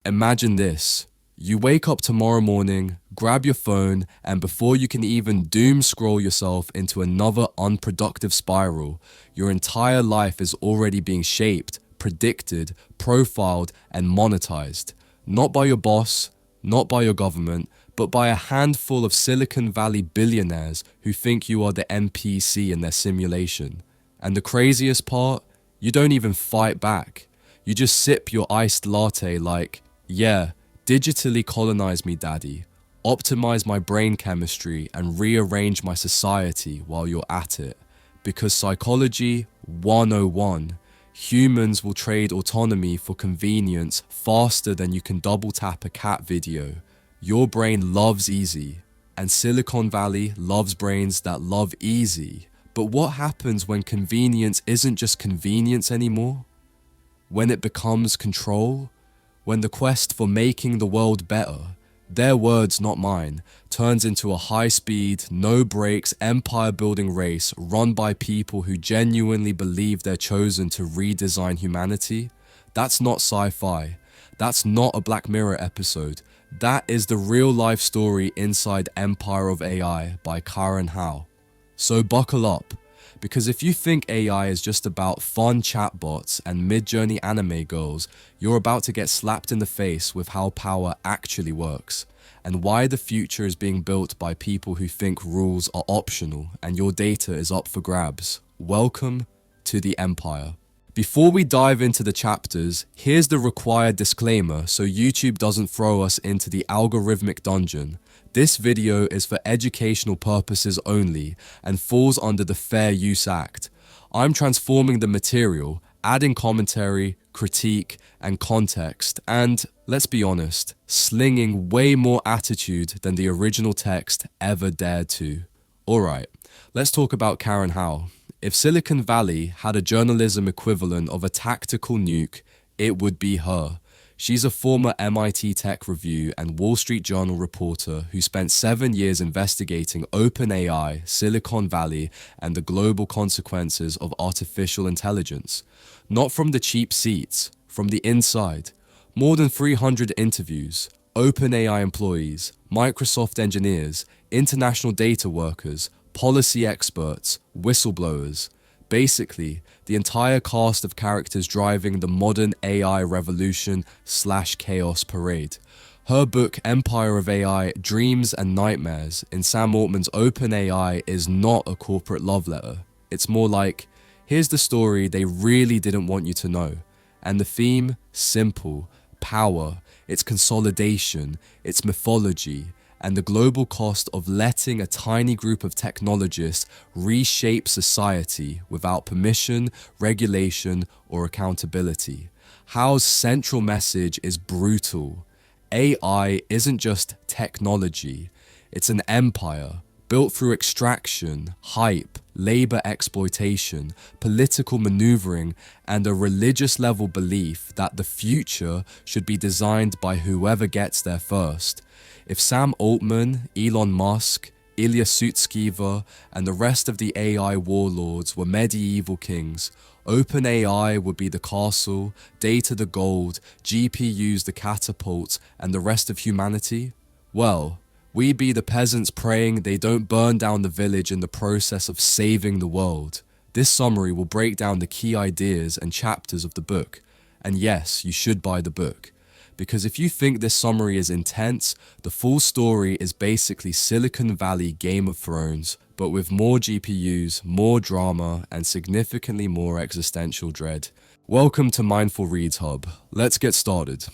Imagine this. You wake up tomorrow morning, grab your phone, and before you can even doom scroll yourself into another unproductive spiral, your entire life is already being shaped, predicted, profiled, and monetized. Not by your boss, not by your government, but by a handful of Silicon Valley billionaires who think you are the NPC in their simulation. And the craziest part? You don't even fight back. You just sip your iced latte like, yeah, digitally colonize me, daddy. Optimize my brain chemistry and rearrange my society while you're at it. Because psychology 101, humans will trade autonomy for convenience faster than you can double tap a cat video. Your brain loves easy, and Silicon Valley loves brains that love easy. But what happens when convenience isn't just convenience anymore? When it becomes control? When the quest for making the world better, their words not mine, turns into a high-speed, no-brakes, empire-building race run by people who genuinely believe they're chosen to redesign humanity? That's not sci-fi. That's not a Black Mirror episode. That is the real-life story inside Empire of AI by Karen Howe. So buckle up, because if you think AI is just about fun chatbots and mid-journey anime girls, you're about to get slapped in the face with how power actually works, and why the future is being built by people who think rules are optional and your data is up for grabs. Welcome to the Empire. Before we dive into the chapters, here's the required disclaimer so YouTube doesn't throw us into the algorithmic dungeon. This video is for educational purposes only and falls under the Fair Use Act. I'm transforming the material, adding commentary, critique, and context, and, let's be honest, slinging way more attitude than the original text ever dared to. Alright, let's talk about Karen Howe. If Silicon Valley had a journalism equivalent of a tactical nuke, it would be her. She's a former MIT Tech Review and Wall Street Journal reporter who spent 7 years investigating OpenAI, Silicon Valley, and the global consequences of artificial intelligence. Not from the cheap seats, from the inside. More than 300 interviews, OpenAI employees, Microsoft engineers, international data workers, policy experts, whistleblowers. Basically, the entire cast of characters driving the modern AI revolution / chaos parade. Her book Empire of AI, Dreams and Nightmares in Sam Altman's OpenAI is not a corporate love letter. It's more like, here's the story they really didn't want you to know. And the theme? Simple. Power. It's consolidation. It's mythology. And the global cost of letting a tiny group of technologists reshape society without permission, regulation, or accountability. Howe's central message is brutal. AI isn't just technology, it's an empire built through extraction, hype, labor exploitation, political maneuvering, and a religious level belief that the future should be designed by whoever gets there first. If Sam Altman, Elon Musk, Ilya Sutskever, and the rest of the AI warlords were medieval kings, OpenAI would be the castle, data the gold, GPUs the catapults, and the rest of humanity? Well, we be the peasants praying they don't burn down the village in the process of saving the world. This summary will break down the key ideas and chapters of the book. And yes, you should buy the book. Because if you think this summary is intense, the full story is basically Silicon Valley Game of Thrones, but with more GPUs, more drama, and significantly more existential dread. Welcome to Mindful Reads Hub. Let's get started.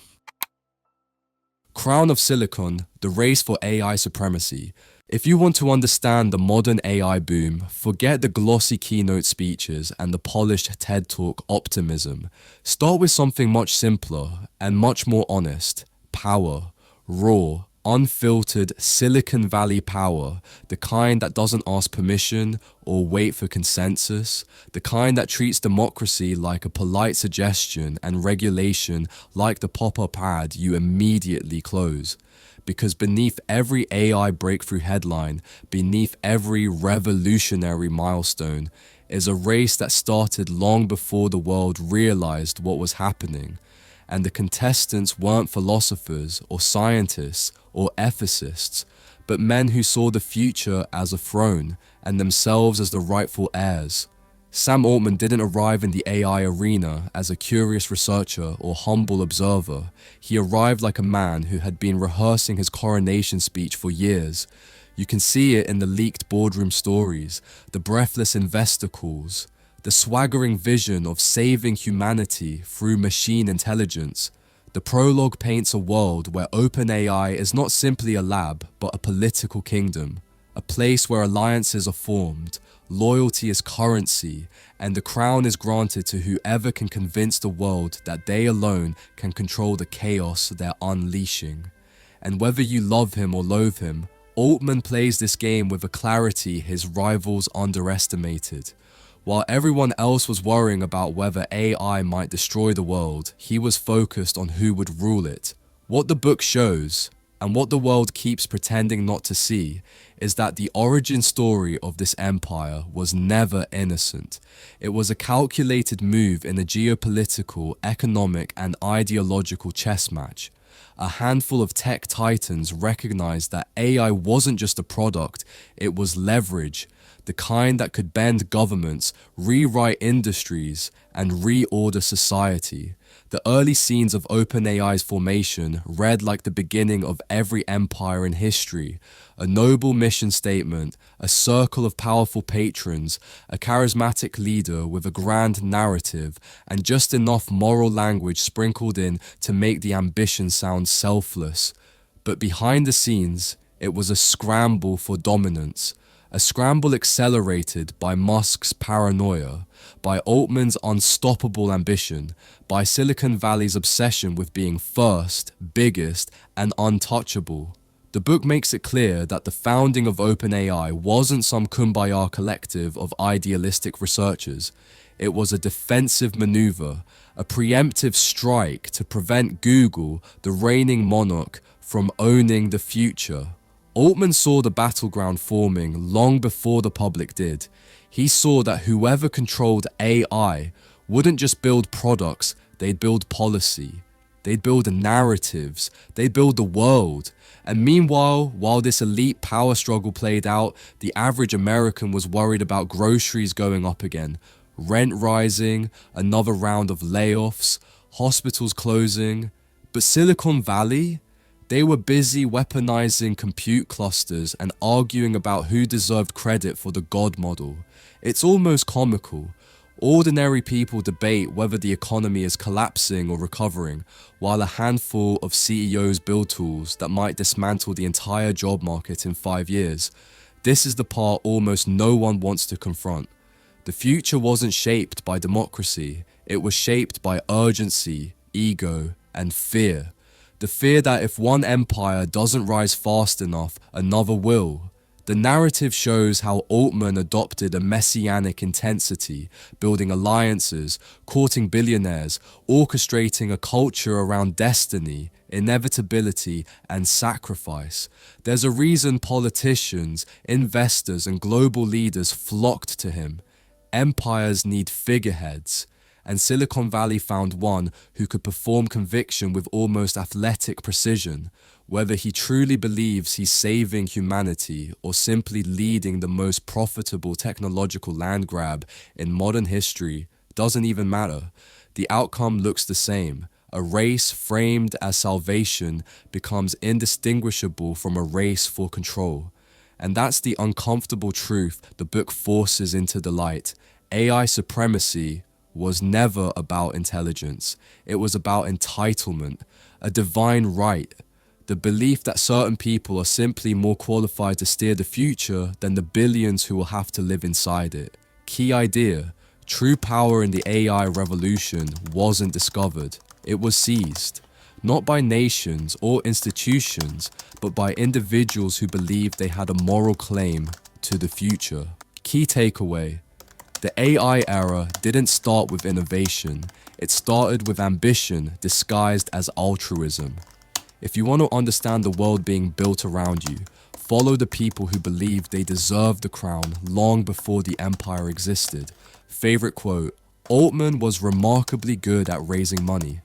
Crown of Silicon, the race for AI supremacy. If you want to understand the modern AI boom, forget the glossy keynote speeches and the polished TED Talk optimism. Start with something much simpler and much more honest. Power. Raw, unfiltered Silicon Valley power, the kind that doesn't ask permission or wait for consensus, the kind that treats democracy like a polite suggestion and regulation like the pop-up ad you immediately close. Because beneath every AI breakthrough headline, beneath every revolutionary milestone, is a race that started long before the world realized what was happening. and the contestants weren't philosophers or scientists or ethicists, but men who saw the future as a throne and themselves as the rightful heirs. Sam Altman didn't arrive in the AI arena as a curious researcher or humble observer. He arrived like a man who had been rehearsing his coronation speech for years. You can see it in the leaked boardroom stories, the breathless investor calls, the swaggering vision of saving humanity through machine intelligence. The prologue paints a world where OpenAI is not simply a lab, but a political kingdom, a place where alliances are formed, loyalty is currency, and the crown is granted to whoever can convince the world that they alone can control the chaos they're unleashing. And whether you love him or loathe him, Altman plays this game with a clarity his rivals underestimated. While everyone else was worrying about whether AI might destroy the world, he was focused on who would rule it. What the book shows, and what the world keeps pretending not to see, is that the origin story of this empire was never innocent. It was a calculated move in a geopolitical, economic, and ideological chess match. A handful of tech titans recognized that AI wasn't just a product, it was leverage, the kind that could bend governments, rewrite industries, and reorder society. The early scenes of OpenAI's formation read like the beginning of every empire in history. A noble mission statement, a circle of powerful patrons, a charismatic leader with a grand narrative, and just enough moral language sprinkled in to make the ambition sound selfless. But behind the scenes, it was a scramble for dominance. A scramble accelerated by Musk's paranoia, by Altman's unstoppable ambition, by Silicon Valley's obsession with being first, biggest, and untouchable. The book makes it clear that the founding of OpenAI wasn't some kumbaya collective of idealistic researchers. It was a defensive maneuver, a preemptive strike to prevent Google, the reigning monarch, from owning the future. Altman saw the battleground forming long before the public did. He saw that whoever controlled AI wouldn't just build products, they'd build policy. They'd build narratives. They'd build the world. And meanwhile, while this elite power struggle played out, the average American was worried about groceries going up again, rent rising, another round of layoffs, hospitals closing. But Silicon Valley? They were busy weaponizing compute clusters and arguing about who deserved credit for the God model. It's almost comical. Ordinary people debate whether the economy is collapsing or recovering, while a handful of CEOs build tools that might dismantle the entire job market in 5 years. This is the part almost no one wants to confront. The future wasn't shaped by democracy. It was shaped by urgency, ego, and fear. The fear that if one empire doesn't rise fast enough, another will. The narrative shows how Altman adopted a messianic intensity, building alliances, courting billionaires, orchestrating a culture around destiny, inevitability, and sacrifice. There's a reason politicians, investors, and global leaders flocked to him. Empires need figureheads. And Silicon Valley found one who could perform conviction with almost athletic precision. Whether he truly believes he's saving humanity or simply leading the most profitable technological land grab in modern history doesn't even matter. The outcome looks the same. A race framed as salvation becomes indistinguishable from a race for control. And that's the uncomfortable truth the book forces into the light. AI supremacy was never about intelligence. It was about entitlement, a divine right, the belief that certain people are simply more qualified to steer the future than the billions who will have to live inside it. Key idea: true power in the AI revolution wasn't discovered, it was seized. Not by nations or institutions, but by individuals who believed they had a moral claim to the future. Key takeaway: the AI era didn't start with innovation, it started with ambition disguised as altruism. If you want to understand the world being built around you, follow the people who believed they deserved the crown long before the empire existed. Favorite quote: Altman was remarkably good at raising money.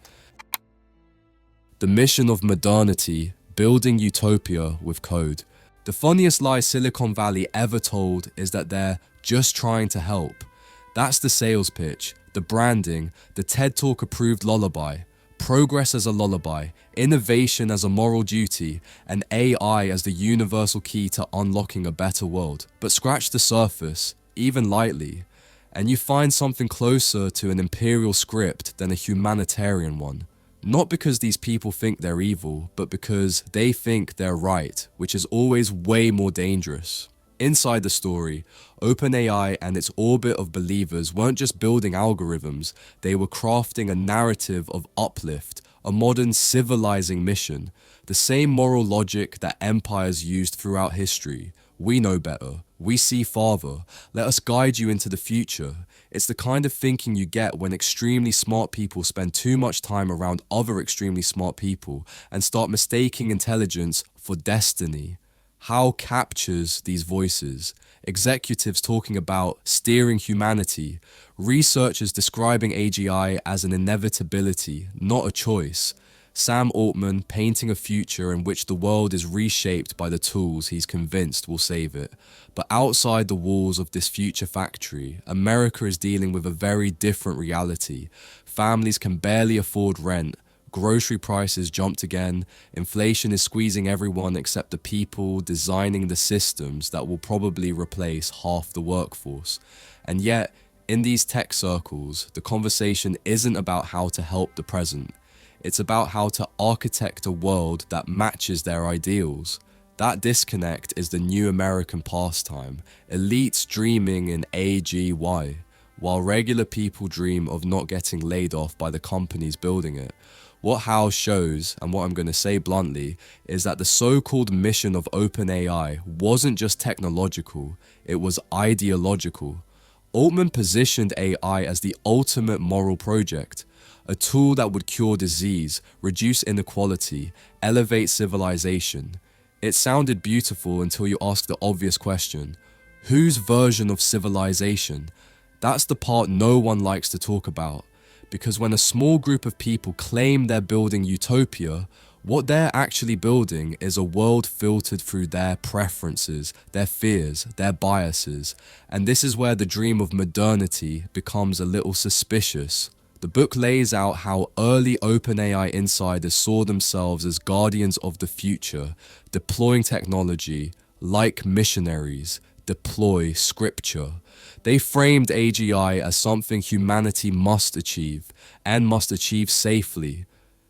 The mission of modernity, building utopia with code. The funniest lie Silicon Valley ever told is that they're just trying to help. That's the sales pitch, the branding, the TED Talk approved lullaby. Progress as a lullaby, innovation as a moral duty, and AI as the universal key to unlocking a better world. But scratch the surface, even lightly, and you find something closer to an imperial script than a humanitarian one. Not because these people think they're evil, but because they think they're right, which is always way more dangerous. Inside the story, OpenAI and its orbit of believers weren't just building algorithms, they were crafting a narrative of uplift, a modern civilizing mission, the same moral logic that empires used throughout history. We know better. We see farther. Let us guide you into the future. It's the kind of thinking you get when extremely smart people spend too much time around other extremely smart people and start mistaking intelligence for destiny. How captures these voices? Executives talking about steering humanity, researchers describing AGI as an inevitability, not a choice. Sam Altman painting a future in which the world is reshaped by the tools he's convinced will save it. But outside the walls of this future factory, America is dealing with a very different reality. Families can barely afford rent. Grocery prices jumped again, inflation is squeezing everyone except the people designing the systems that will probably replace half the workforce. And yet, in these tech circles, the conversation isn't about how to help the present. It's about how to architect a world that matches their ideals. That disconnect is the new American pastime, elites dreaming in AGY, while regular people dream of not getting laid off by the companies building it. What How shows, and what I'm going to say bluntly, is that the so-called mission of OpenAI wasn't just technological, it was ideological. Altman positioned AI as the ultimate moral project, a tool that would cure disease, reduce inequality, elevate civilization. It sounded beautiful until you ask the obvious question, whose version of civilization? That's the part no one likes to talk about. Because when a small group of people claim they're building utopia, what they're actually building is a world filtered through their preferences, their fears, their biases. And this is where the dream of modernity becomes a little suspicious. The book lays out how early OpenAI insiders saw themselves as guardians of the future, deploying technology like missionaries deploy scripture. They framed AGI as something humanity must achieve, and must achieve safely,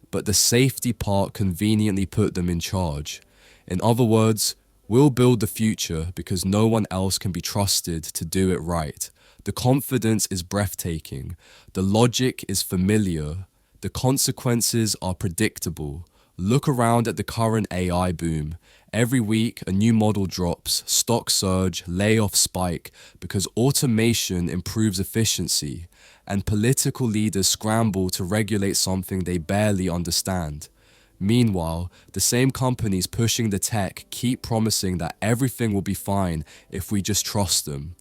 but the safety part conveniently put them in charge. In other words, we'll build the future because no one else can be trusted to do it right. The confidence is breathtaking, the logic is familiar, the consequences are predictable. Look around at the current AI boom. Every week, a new model drops, stock surge, layoff spike, because automation improves efficiency, and political leaders scramble to regulate something they barely understand. Meanwhile, the same companies pushing the tech keep promising that everything will be fine if we just trust them.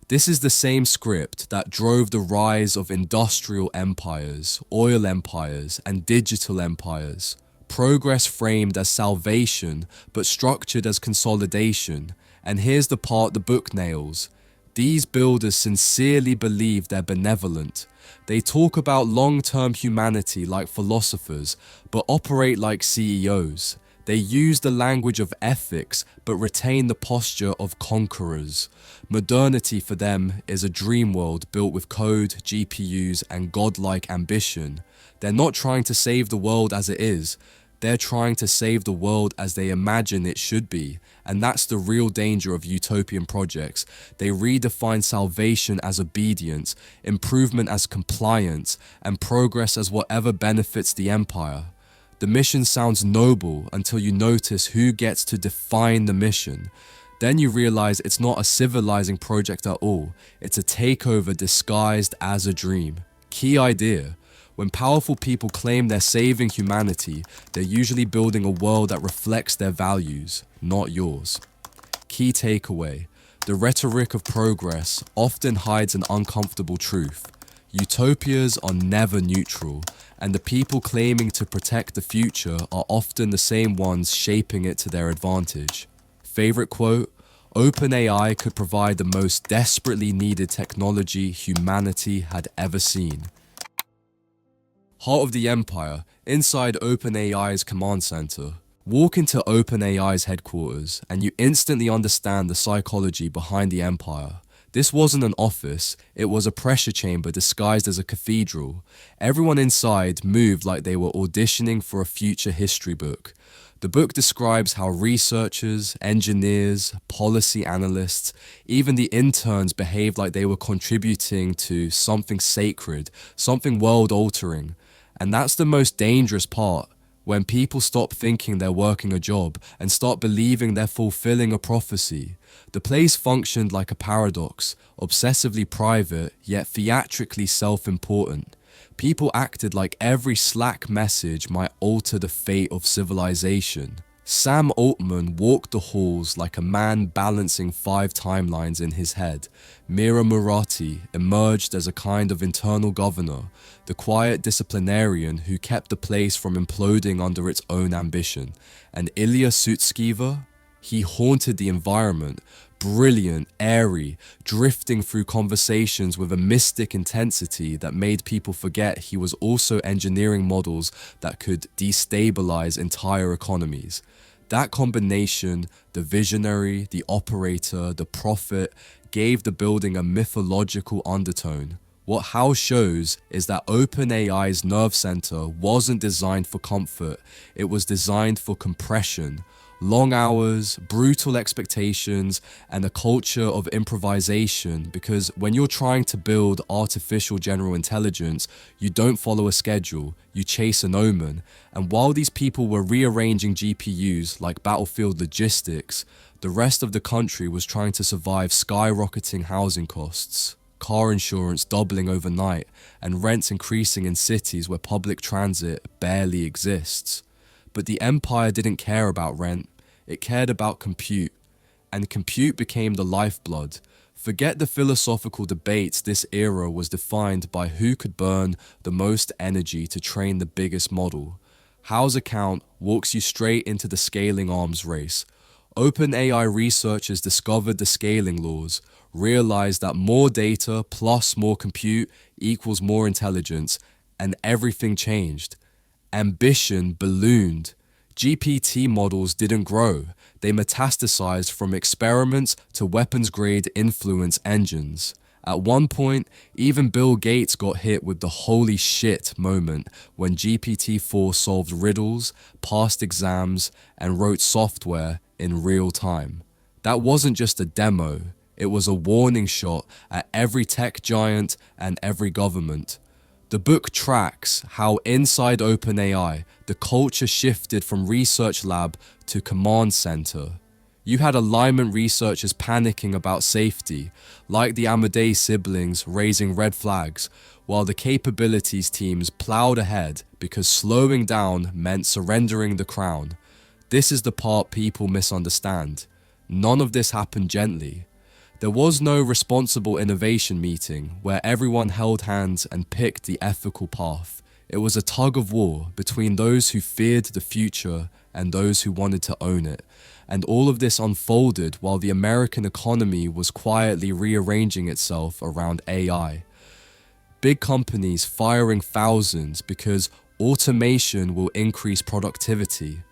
This is the same script that drove the rise of industrial empires, oil empires, and digital empires. Progress framed as salvation, but structured as consolidation. And here's the part the book nails. These builders sincerely believe they're benevolent. They talk about long-term humanity like philosophers, but operate like CEOs. They use the language of ethics, but retain the posture of conquerors. Modernity for them is a dream world built with code, GPUs, and godlike ambition. They're not trying to save the world as it is. They're trying to save the world as they imagine it should be. And that's the real danger of utopian projects. They redefine salvation as obedience, improvement as compliance, and progress as whatever benefits the empire. The mission sounds noble until you notice who gets to define the mission. Then you realize it's not a civilizing project at all. It's a takeover disguised as a dream. Key idea. When powerful people claim they're saving humanity, they're usually building a world that reflects their values, not yours. Key takeaway. The rhetoric of progress often hides an uncomfortable truth. Utopias are never neutral, and the people claiming to protect the future are often the same ones shaping it to their advantage. Favorite quote? OpenAI could provide the most desperately needed technology humanity had ever seen. Heart of the Empire, inside OpenAI's command center. Walk into OpenAI's headquarters, and you instantly understand the psychology behind the empire. This wasn't an office, it was a pressure chamber disguised as a cathedral. Everyone inside moved like they were auditioning for a future history book. The book describes how researchers, engineers, policy analysts, even the interns behaved like they were contributing to something sacred, something world-altering. And that's the most dangerous part, when people stop thinking they're working a job and start believing they're fulfilling a prophecy. The place functioned like a paradox, obsessively private, yet theatrically self-important. People acted like every Slack message might alter the fate of civilization. Sam Altman walked the halls like a man balancing 5 timelines in his head. Mira Murati emerged as a kind of internal governor, the quiet disciplinarian who kept the place from imploding under its own ambition. And Ilya Sutskever? He haunted the environment, brilliant, airy, drifting through conversations with a mystic intensity that made people forget he was also engineering models that could destabilize entire economies. That combination, the visionary, the operator, the prophet, gave the building a mythological undertone. What House shows is that OpenAI's nerve center wasn't designed for comfort, it was designed for compression. Long hours, brutal expectations, and a culture of improvisation, because when you're trying to build artificial general intelligence, you don't follow a schedule, you chase an omen. And while these people were rearranging GPUs like battlefield logistics, the rest of the country was trying to survive skyrocketing housing costs, car insurance doubling overnight, and rents increasing in cities where public transit barely exists. But the empire didn't care about rent, it cared about compute, and compute became the lifeblood. Forget the philosophical debates, this era was defined by who could burn the most energy to train the biggest model. Howe's account walks you straight into the scaling arms race. OpenAI researchers discovered the scaling laws, realized that more data plus more compute equals more intelligence, and everything changed. Ambition ballooned. GPT models didn't grow, they metastasized from experiments to weapons-grade influence engines. At one point, even Bill Gates got hit with the holy shit moment when GPT-4 solved riddles, passed exams, and wrote software in real time. That wasn't just a demo, it was a warning shot at every tech giant and every government. The book tracks how inside OpenAI, the culture shifted from research lab to command center. You had alignment researchers panicking about safety, like the Amadei siblings raising red flags, while the capabilities teams plowed ahead because slowing down meant surrendering the crown. This is the part people misunderstand. None of this happened gently. There was no responsible innovation meeting where everyone held hands and picked the ethical path. It was a tug of war between those who feared the future and those who wanted to own it. And all of this unfolded while the American economy was quietly rearranging itself around AI. Big companies firing thousands because automation will increase productivity.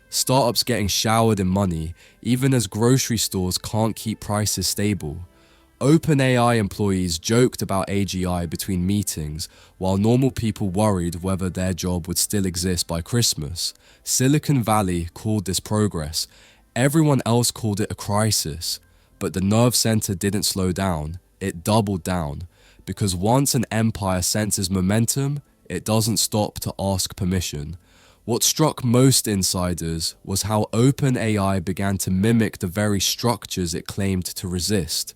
Startups getting showered in money, even as grocery stores can't keep prices stable. OpenAI employees joked about AGI between meetings, while normal people worried whether their job would still exist by Christmas. Silicon Valley called this progress. Everyone else called it a crisis. But the nerve center didn't slow down, it doubled down. Because once an empire senses momentum, it doesn't stop to ask permission. What struck most insiders was how OpenAI began to mimic the very structures it claimed to resist.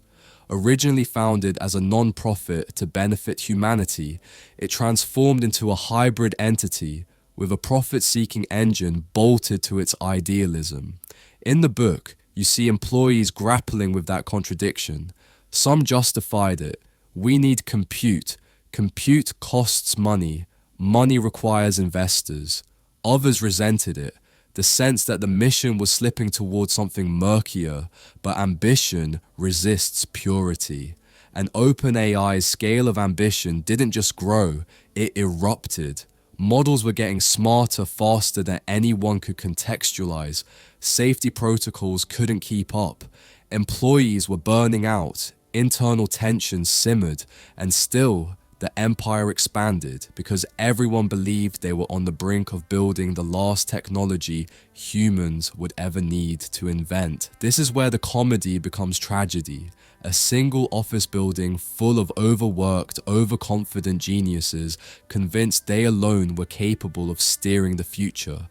Originally founded as a non-profit to benefit humanity, it transformed into a hybrid entity with a profit-seeking engine bolted to its idealism. In the book, you see employees grappling with that contradiction. Some justified it. We need compute. Compute costs money. Money requires investors. Others resented it, the sense that the mission was slipping towards something murkier, but ambition resists purity. And OpenAI's scale of ambition didn't just grow, it erupted. Models were getting smarter faster than anyone could contextualize. Safety protocols couldn't keep up. Employees were burning out. Internal tensions simmered. And still, the empire expanded because everyone believed they were on the brink of building the last technology humans would ever need to invent. This is where the comedy becomes tragedy. A single office building full of overworked, overconfident geniuses convinced they alone were capable of steering the future.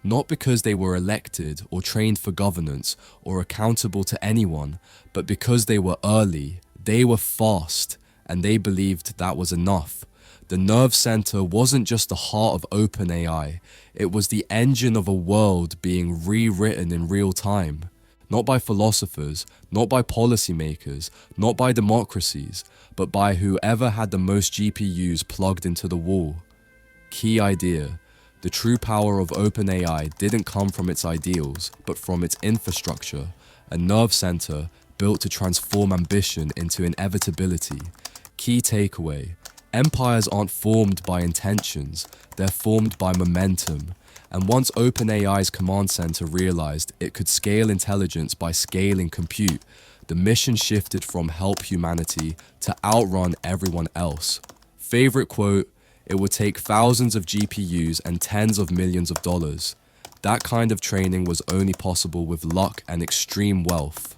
Not because they were elected or trained for governance or accountable to anyone, but because they were early, they were fast, and they believed that was enough. The nerve center wasn't just the heart of OpenAI, it was the engine of a world being rewritten in real time. Not by philosophers, not by policymakers, not by democracies, but by whoever had the most GPUs plugged into the wall. Key idea: the true power of OpenAI didn't come from its ideals, but from its infrastructure, a nerve center built to transform ambition into inevitability. Key takeaway: empires aren't formed by intentions, they're formed by momentum. And once OpenAI's command center realized it could scale intelligence by scaling compute, the mission shifted from help humanity to outrun everyone else. Favorite quote: it would take thousands of GPUs and tens of millions of dollars. That kind of training was only possible with luck and extreme wealth.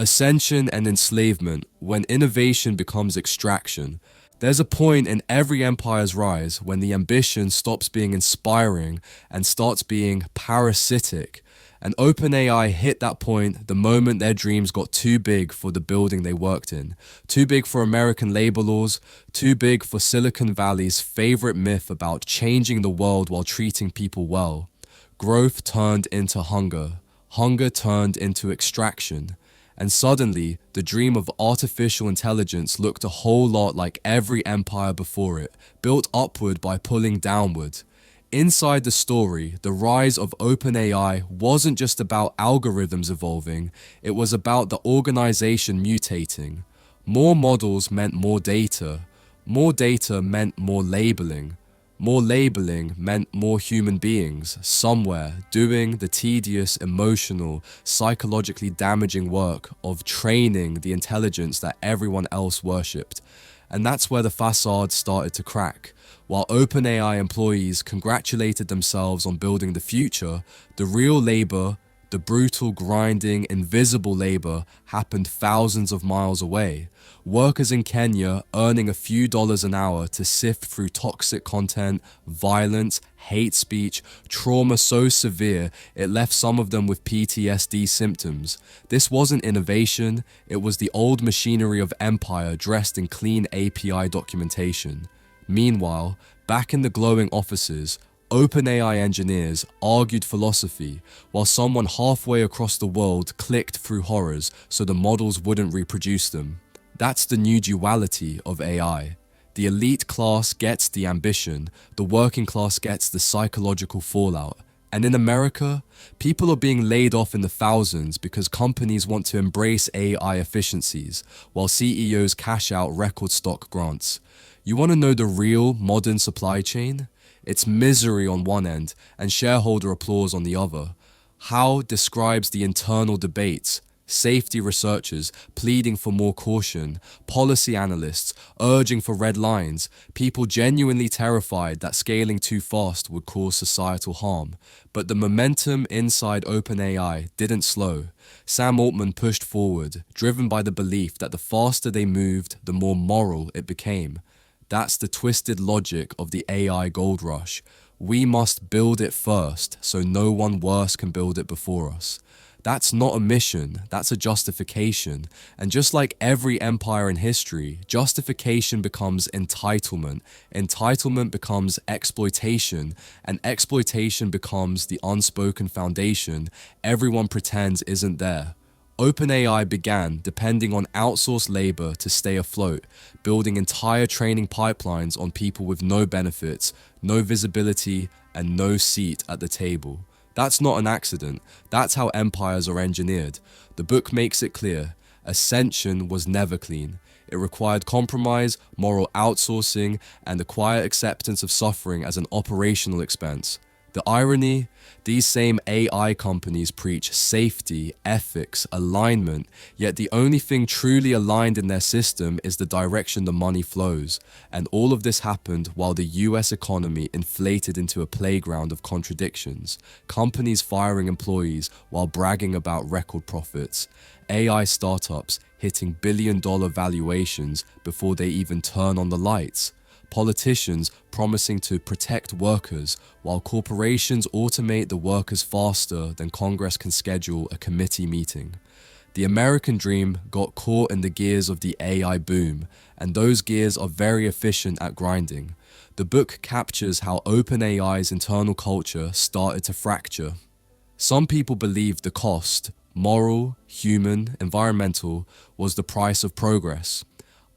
Ascension and enslavement. When innovation becomes extraction, there's a point in every empire's rise when the ambition stops being inspiring and starts being parasitic. And OpenAI hit that point the moment their dreams got too big for the building they worked in. Too big for American labor laws, too big for Silicon Valley's favorite myth about changing the world while treating people well. Growth turned into hunger. Hunger turned into extraction. And suddenly, the dream of artificial intelligence looked a whole lot like every empire before it, built upward by pulling downward. Inside the story, the rise of OpenAI wasn't just about algorithms evolving, it was about the organization mutating. More models meant more data. More data meant more labeling. More labeling meant more human beings, somewhere, doing the tedious, emotional, psychologically damaging work of training the intelligence that everyone else worshipped. And that's where the facade started to crack. While OpenAI employees congratulated themselves on building the future, the real labor, the brutal, grinding, invisible labor happened thousands of miles away. Workers in Kenya earning a few dollars an hour to sift through toxic content, violence, hate speech, trauma so severe it left some of them with PTSD symptoms. This wasn't innovation, it was the old machinery of empire dressed in clean API documentation. Meanwhile, back in the glowing offices, OpenAI engineers argued philosophy, while someone halfway across the world clicked through horrors so the models wouldn't reproduce them. That's the new duality of AI. The elite class gets the ambition, the working class gets the psychological fallout. And in America, people are being laid off in the thousands because companies want to embrace AI efficiencies, while CEOs cash out record stock grants. You want to know the real modern supply chain? It's misery on one end and shareholder applause on the other. How describes the internal debates, safety researchers pleading for more caution, policy analysts urging for red lines, people genuinely terrified that scaling too fast would cause societal harm. But the momentum inside OpenAI didn't slow. Sam Altman pushed forward, driven by the belief that the faster they moved, the more moral it became. That's the twisted logic of the AI gold rush. We must build it first, so no one worse can build it before us. That's not a mission, that's a justification. And just like every empire in history, justification becomes entitlement. Entitlement becomes exploitation, and exploitation becomes the unspoken foundation everyone pretends isn't there. OpenAI began depending on outsourced labor to stay afloat, building entire training pipelines on people with no benefits, no visibility, and no seat at the table. That's not an accident. That's how empires are engineered. The book makes it clear. Ascension was never clean. It required compromise, moral outsourcing, and the quiet acceptance of suffering as an operational expense. The irony? These same AI companies preach safety, ethics, alignment, yet the only thing truly aligned in their system is the direction the money flows. And all of this happened while the US economy inflated into a playground of contradictions. Companies firing employees while bragging about record profits. AI startups hitting billion-dollar valuations before they even turn on the lights. Politicians promising to protect workers while corporations automate the workers faster than Congress can schedule a committee meeting. The American dream got caught in the gears of the AI boom, and those gears are very efficient at grinding. The book captures how OpenAI's internal culture started to fracture. Some people believed the cost, moral, human, environmental, was the price of progress.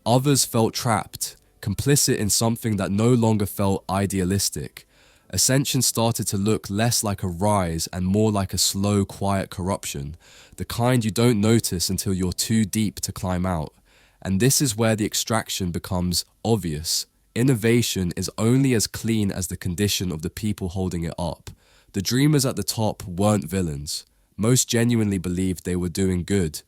Others felt trapped, complicit in something that no longer felt idealistic. Ascension started to look less like a rise and more like a slow, quiet corruption, the kind you don't notice until you're too deep to climb out. And this is where the extraction becomes obvious. Innovation is only as clean as the condition of the people holding it up. The dreamers at the top weren't villains. Most genuinely believed they were doing good.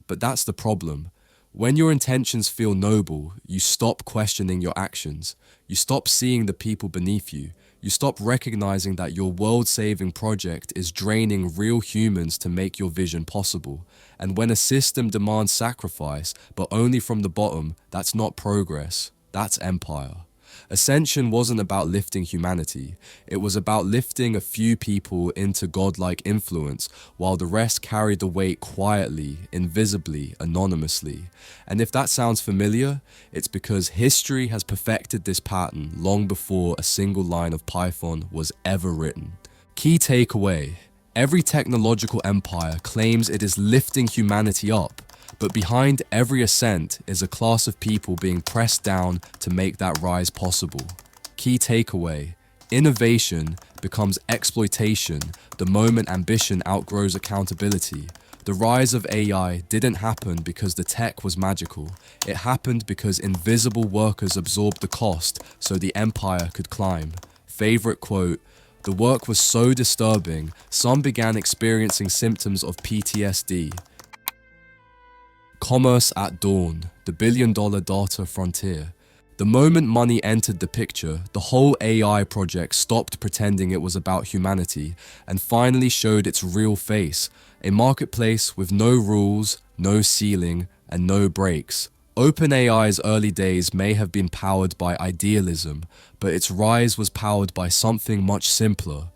But that's the problem. When your intentions feel noble, you stop questioning your actions. You stop seeing the people beneath you. You stop recognizing that your world-saving project is draining real humans to make your vision possible. And when a system demands sacrifice, but only from the bottom, that's not progress, that's empire. Ascension wasn't about lifting humanity. It was about lifting a few people into godlike influence, while the rest carried the weight quietly, invisibly, anonymously. And if that sounds familiar, it's because history has perfected this pattern long before a single line of Python was ever written. Key takeaway: every technological empire claims it is lifting humanity up, but behind every ascent is a class of people being pressed down to make that rise possible. Key takeaway: innovation becomes exploitation the moment ambition outgrows accountability. The rise of AI didn't happen because the tech was magical. It happened because invisible workers absorbed the cost so the empire could climb. Favorite quote: "The work was so disturbing, some began experiencing symptoms of PTSD." Commerce at dawn, the billion-dollar data frontier. The moment money entered the picture, the whole AI project stopped pretending it was about humanity and finally showed its real face, a marketplace with no rules, no ceiling, and no brakes. OpenAI's early days may have been powered by idealism, but its rise was powered by something much simpler.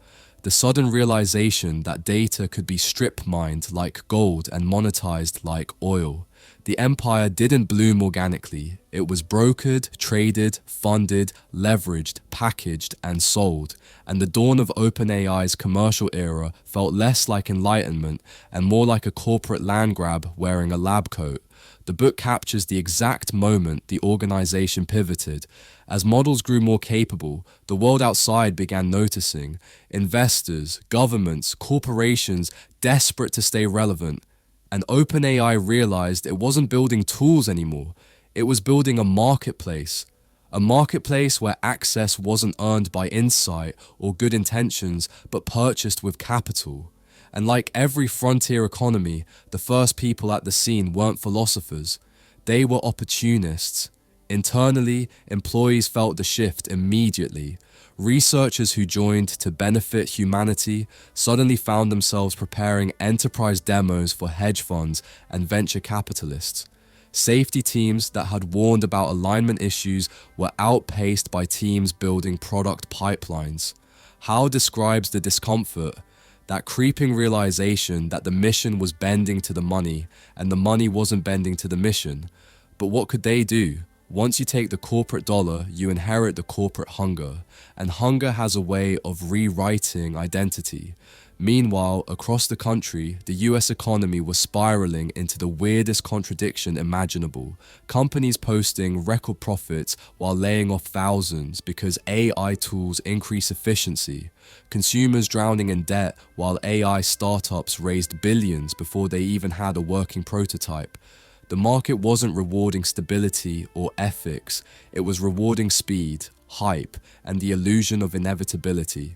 The sudden realization that data could be strip-mined like gold and monetized like oil. The empire didn't bloom organically. It was brokered, traded, funded, leveraged, packaged, and sold. And the dawn of OpenAI's commercial era felt less like enlightenment and more like a corporate land grab wearing a lab coat. The book captures the exact moment the organization pivoted. As models grew more capable, the world outside began noticing. Investors, governments, corporations, desperate to stay relevant. And OpenAI realized it wasn't building tools anymore. It was building a marketplace. A marketplace where access wasn't earned by insight or good intentions, but purchased with capital. And like every frontier economy, the first people at the scene weren't philosophers. They were opportunists. Internally, employees felt the shift immediately. Researchers who joined to benefit humanity suddenly found themselves preparing enterprise demos for hedge funds and venture capitalists. Safety teams that had warned about alignment issues were outpaced by teams building product pipelines. Howe describes the discomfort, that creeping realization that the mission was bending to the money and the money wasn't bending to the mission. But what could they do? Once you take the corporate dollar, you inherit the corporate hunger, and hunger has a way of rewriting identity. Meanwhile, across the country, the US economy was spiraling into the weirdest contradiction imaginable. Companies posting record profits while laying off thousands because AI tools increase efficiency. Consumers drowning in debt while AI startups raised billions before they even had a working prototype. The market wasn't rewarding stability or ethics, it was rewarding speed, hype, and the illusion of inevitability.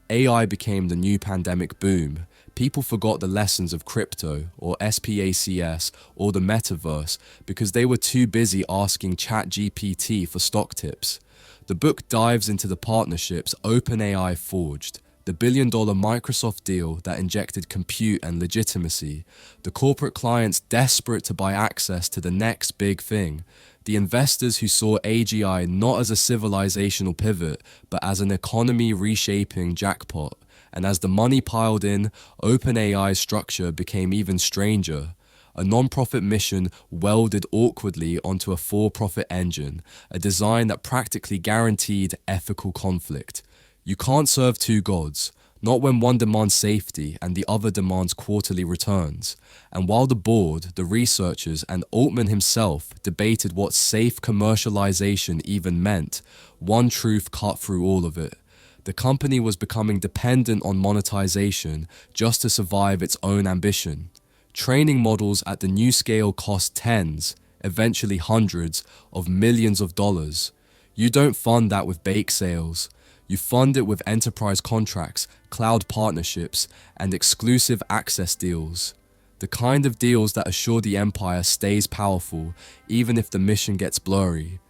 AI became the new pandemic boom. People forgot the lessons of crypto, or SPACs, or the metaverse because they were too busy asking ChatGPT for stock tips. The book dives into the partnerships OpenAI forged, the billion-dollar Microsoft deal that injected compute and legitimacy, the corporate clients desperate to buy access to the next big thing, the investors who saw AGI not as a civilizational pivot, but as an economy-reshaping jackpot. And as the money piled in, OpenAI's structure became even stranger. A non-profit mission welded awkwardly onto a for-profit engine, a design that practically guaranteed ethical conflict. You can't serve two gods, not when one demands safety and the other demands quarterly returns. And while the board, the researchers, and Altman himself debated what safe commercialization even meant, one truth cut through all of it. The company was becoming dependent on monetization just to survive its own ambition. Training models at the new scale cost tens, eventually hundreds, of millions of dollars. You don't fund that with bake sales. You fund it with enterprise contracts, cloud partnerships, and exclusive access deals. The kind of deals that assure the empire stays powerful, even if the mission gets blurry.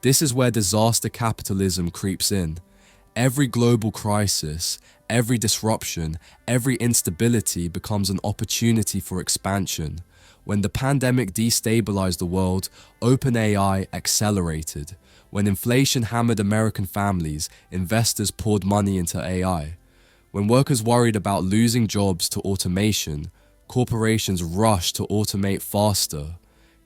This is where disaster capitalism creeps in. Every global crisis, every disruption, every instability becomes an opportunity for expansion. When the pandemic destabilized the world, OpenAI accelerated. When inflation hammered American families, investors poured money into AI. When workers worried about losing jobs to automation, corporations rushed to automate faster.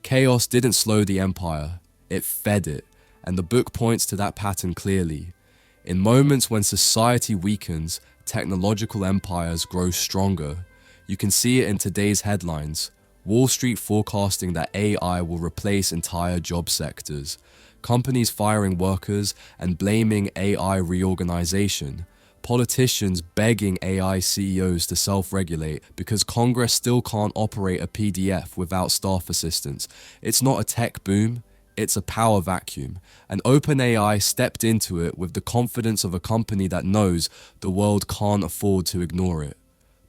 Chaos didn't slow the empire, it fed it, and the book points to that pattern clearly. In moments when society weakens, technological empires grow stronger. You can see it in today's headlines. Wall Street forecasting that AI will replace entire job sectors. Companies firing workers and blaming AI reorganization. Politicians begging AI CEOs to self-regulate because Congress still can't operate a PDF without staff assistance. It's not a tech boom, it's a power vacuum. And OpenAI stepped into it with the confidence of a company that knows the world can't afford to ignore it.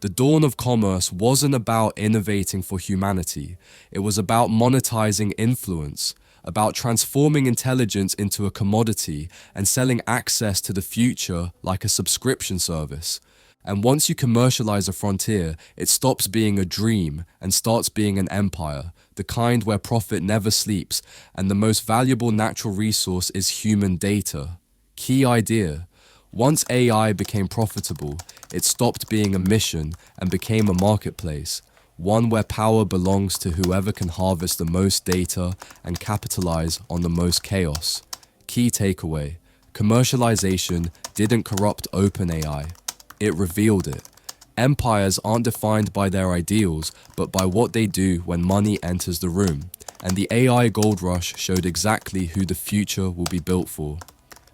The dawn of commerce wasn't about innovating for humanity. It was about monetizing influence, about transforming intelligence into a commodity and selling access to the future like a subscription service. And once you commercialize a frontier, it stops being a dream and starts being an empire, the kind where profit never sleeps, and the most valuable natural resource is human data. Key idea. Once AI became profitable, it stopped being a mission and became a marketplace, one where power belongs to whoever can harvest the most data and capitalize on the most chaos. Key takeaway. Commercialization didn't corrupt OpenAI. It revealed it. Empires aren't defined by their ideals, but by what they do when money enters the room. And the AI gold rush showed exactly who the future will be built for.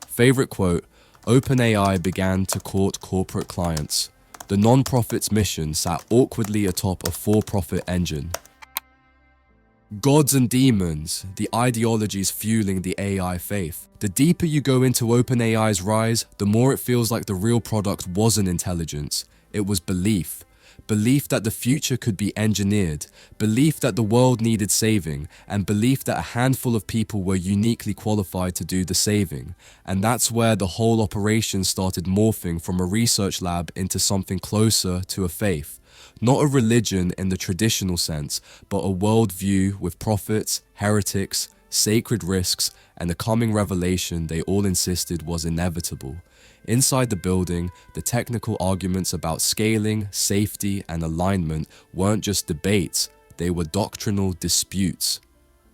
Favorite quote, OpenAI began to court corporate clients. The non-profit's mission sat awkwardly atop a for-profit engine. Gods and demons, the ideologies fueling the AI faith. The deeper you go into OpenAI's rise, the more it feels like the real product wasn't intelligence. It was belief. Belief that the future could be engineered, belief that the world needed saving, and belief that a handful of people were uniquely qualified to do the saving. And that's where the whole operation started morphing from a research lab into something closer to a faith. Not a religion in the traditional sense, but a worldview with prophets, heretics, sacred risks, and a coming revelation they all insisted was inevitable. Inside the building, the technical arguments about scaling, safety, and alignment weren't just debates, they were doctrinal disputes.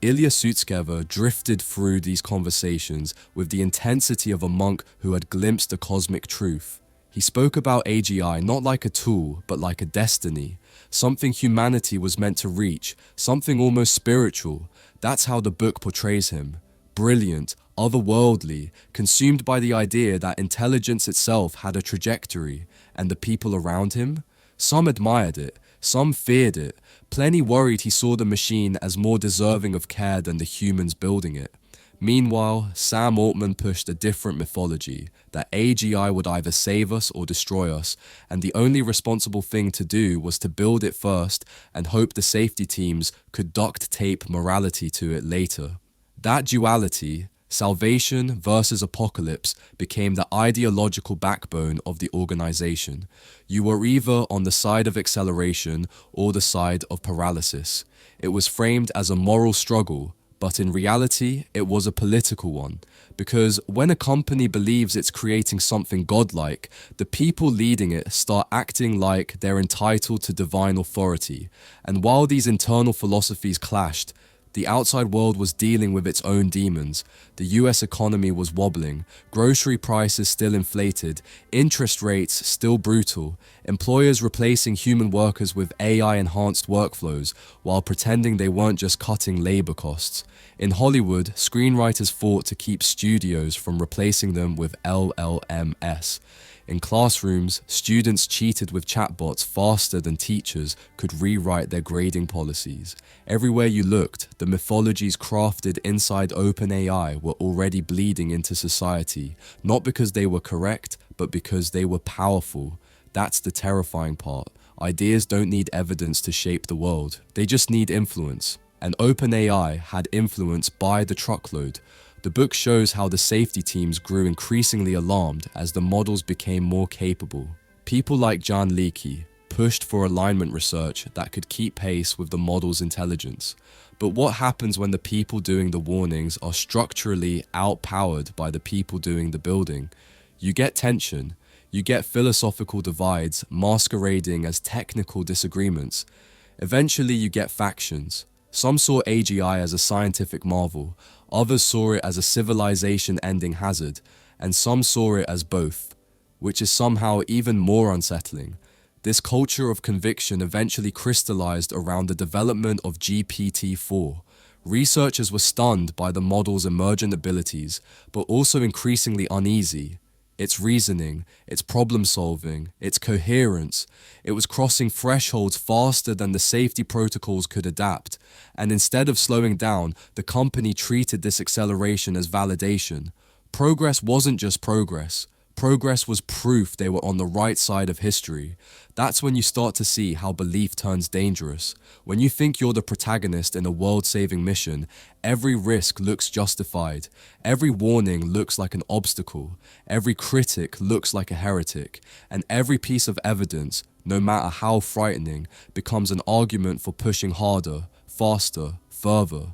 Ilya Sutskever drifted through these conversations with the intensity of a monk who had glimpsed a cosmic truth. He spoke about AGI not like a tool, but like a destiny, something humanity was meant to reach, something almost spiritual. That's how the book portrays him. Brilliant, otherworldly, consumed by the idea that intelligence itself had a trajectory, and the people around him? Some admired it, some feared it. Plenty worried he saw the machine as more deserving of care than the humans building it. Meanwhile, Sam Altman pushed a different mythology, that AGI would either save us or destroy us, and the only responsible thing to do was to build it first and hope the safety teams could duct tape morality to it later. That duality, salvation versus apocalypse, became the ideological backbone of the organization. You were either on the side of acceleration or the side of paralysis. It was framed as a moral struggle, but in reality, it was a political one. Because when a company believes it's creating something godlike, the people leading it start acting like they're entitled to divine authority. And while these internal philosophies clashed, the outside world was dealing with its own demons. The US economy was wobbling, grocery prices still inflated, interest rates still brutal, employers replacing human workers with AI-enhanced workflows while pretending they weren't just cutting labor costs. In Hollywood, screenwriters fought to keep studios from replacing them with LLMs. In classrooms, students cheated with chatbots faster than teachers could rewrite their grading policies. Everywhere you looked, the mythologies crafted inside OpenAI were already bleeding into society, not because they were correct, but because they were powerful. That's the terrifying part. Ideas don't need evidence to shape the world. They just need influence. And OpenAI had influence by the truckload. The book shows how the safety teams grew increasingly alarmed as the models became more capable. People like Jan Leakey pushed for alignment research that could keep pace with the model's intelligence. But what happens when the people doing the warnings are structurally outpowered by the people doing the building? You get tension. You get philosophical divides masquerading as technical disagreements. Eventually you get factions. Some saw AGI as a scientific marvel, others saw it as a civilization-ending hazard, and some saw it as both, which is somehow even more unsettling. This culture of conviction eventually crystallized around the development of GPT-4. Researchers were stunned by the model's emergent abilities, but also increasingly uneasy. Its reasoning, its problem-solving, its coherence. It was crossing thresholds faster than the safety protocols could adapt, and instead of slowing down, the company treated this acceleration as validation. Progress wasn't just progress. Progress was proof they were on the right side of history. That's when you start to see how belief turns dangerous. When you think you're the protagonist in a world-saving mission, every risk looks justified. Every warning looks like an obstacle. Every critic looks like a heretic. And every piece of evidence, no matter how frightening, becomes an argument for pushing harder, faster, further.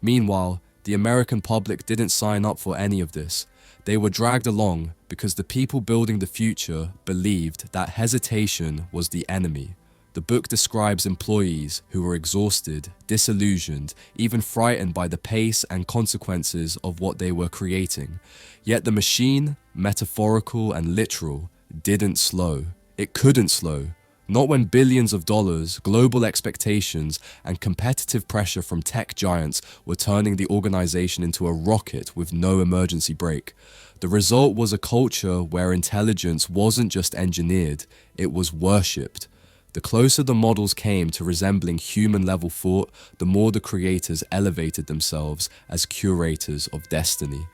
Meanwhile, the American public didn't sign up for any of this. They were dragged along because the people building the future believed that hesitation was the enemy. The book describes employees who were exhausted, disillusioned, even frightened by the pace and consequences of what they were creating. Yet the machine, metaphorical and literal, didn't slow. It couldn't slow. Not when billions of dollars, global expectations, and competitive pressure from tech giants were turning the organization into a rocket with no emergency brake. The result was a culture where intelligence wasn't just engineered, it was worshipped. The closer the models came to resembling human-level thought, the more the creators elevated themselves as curators of destiny.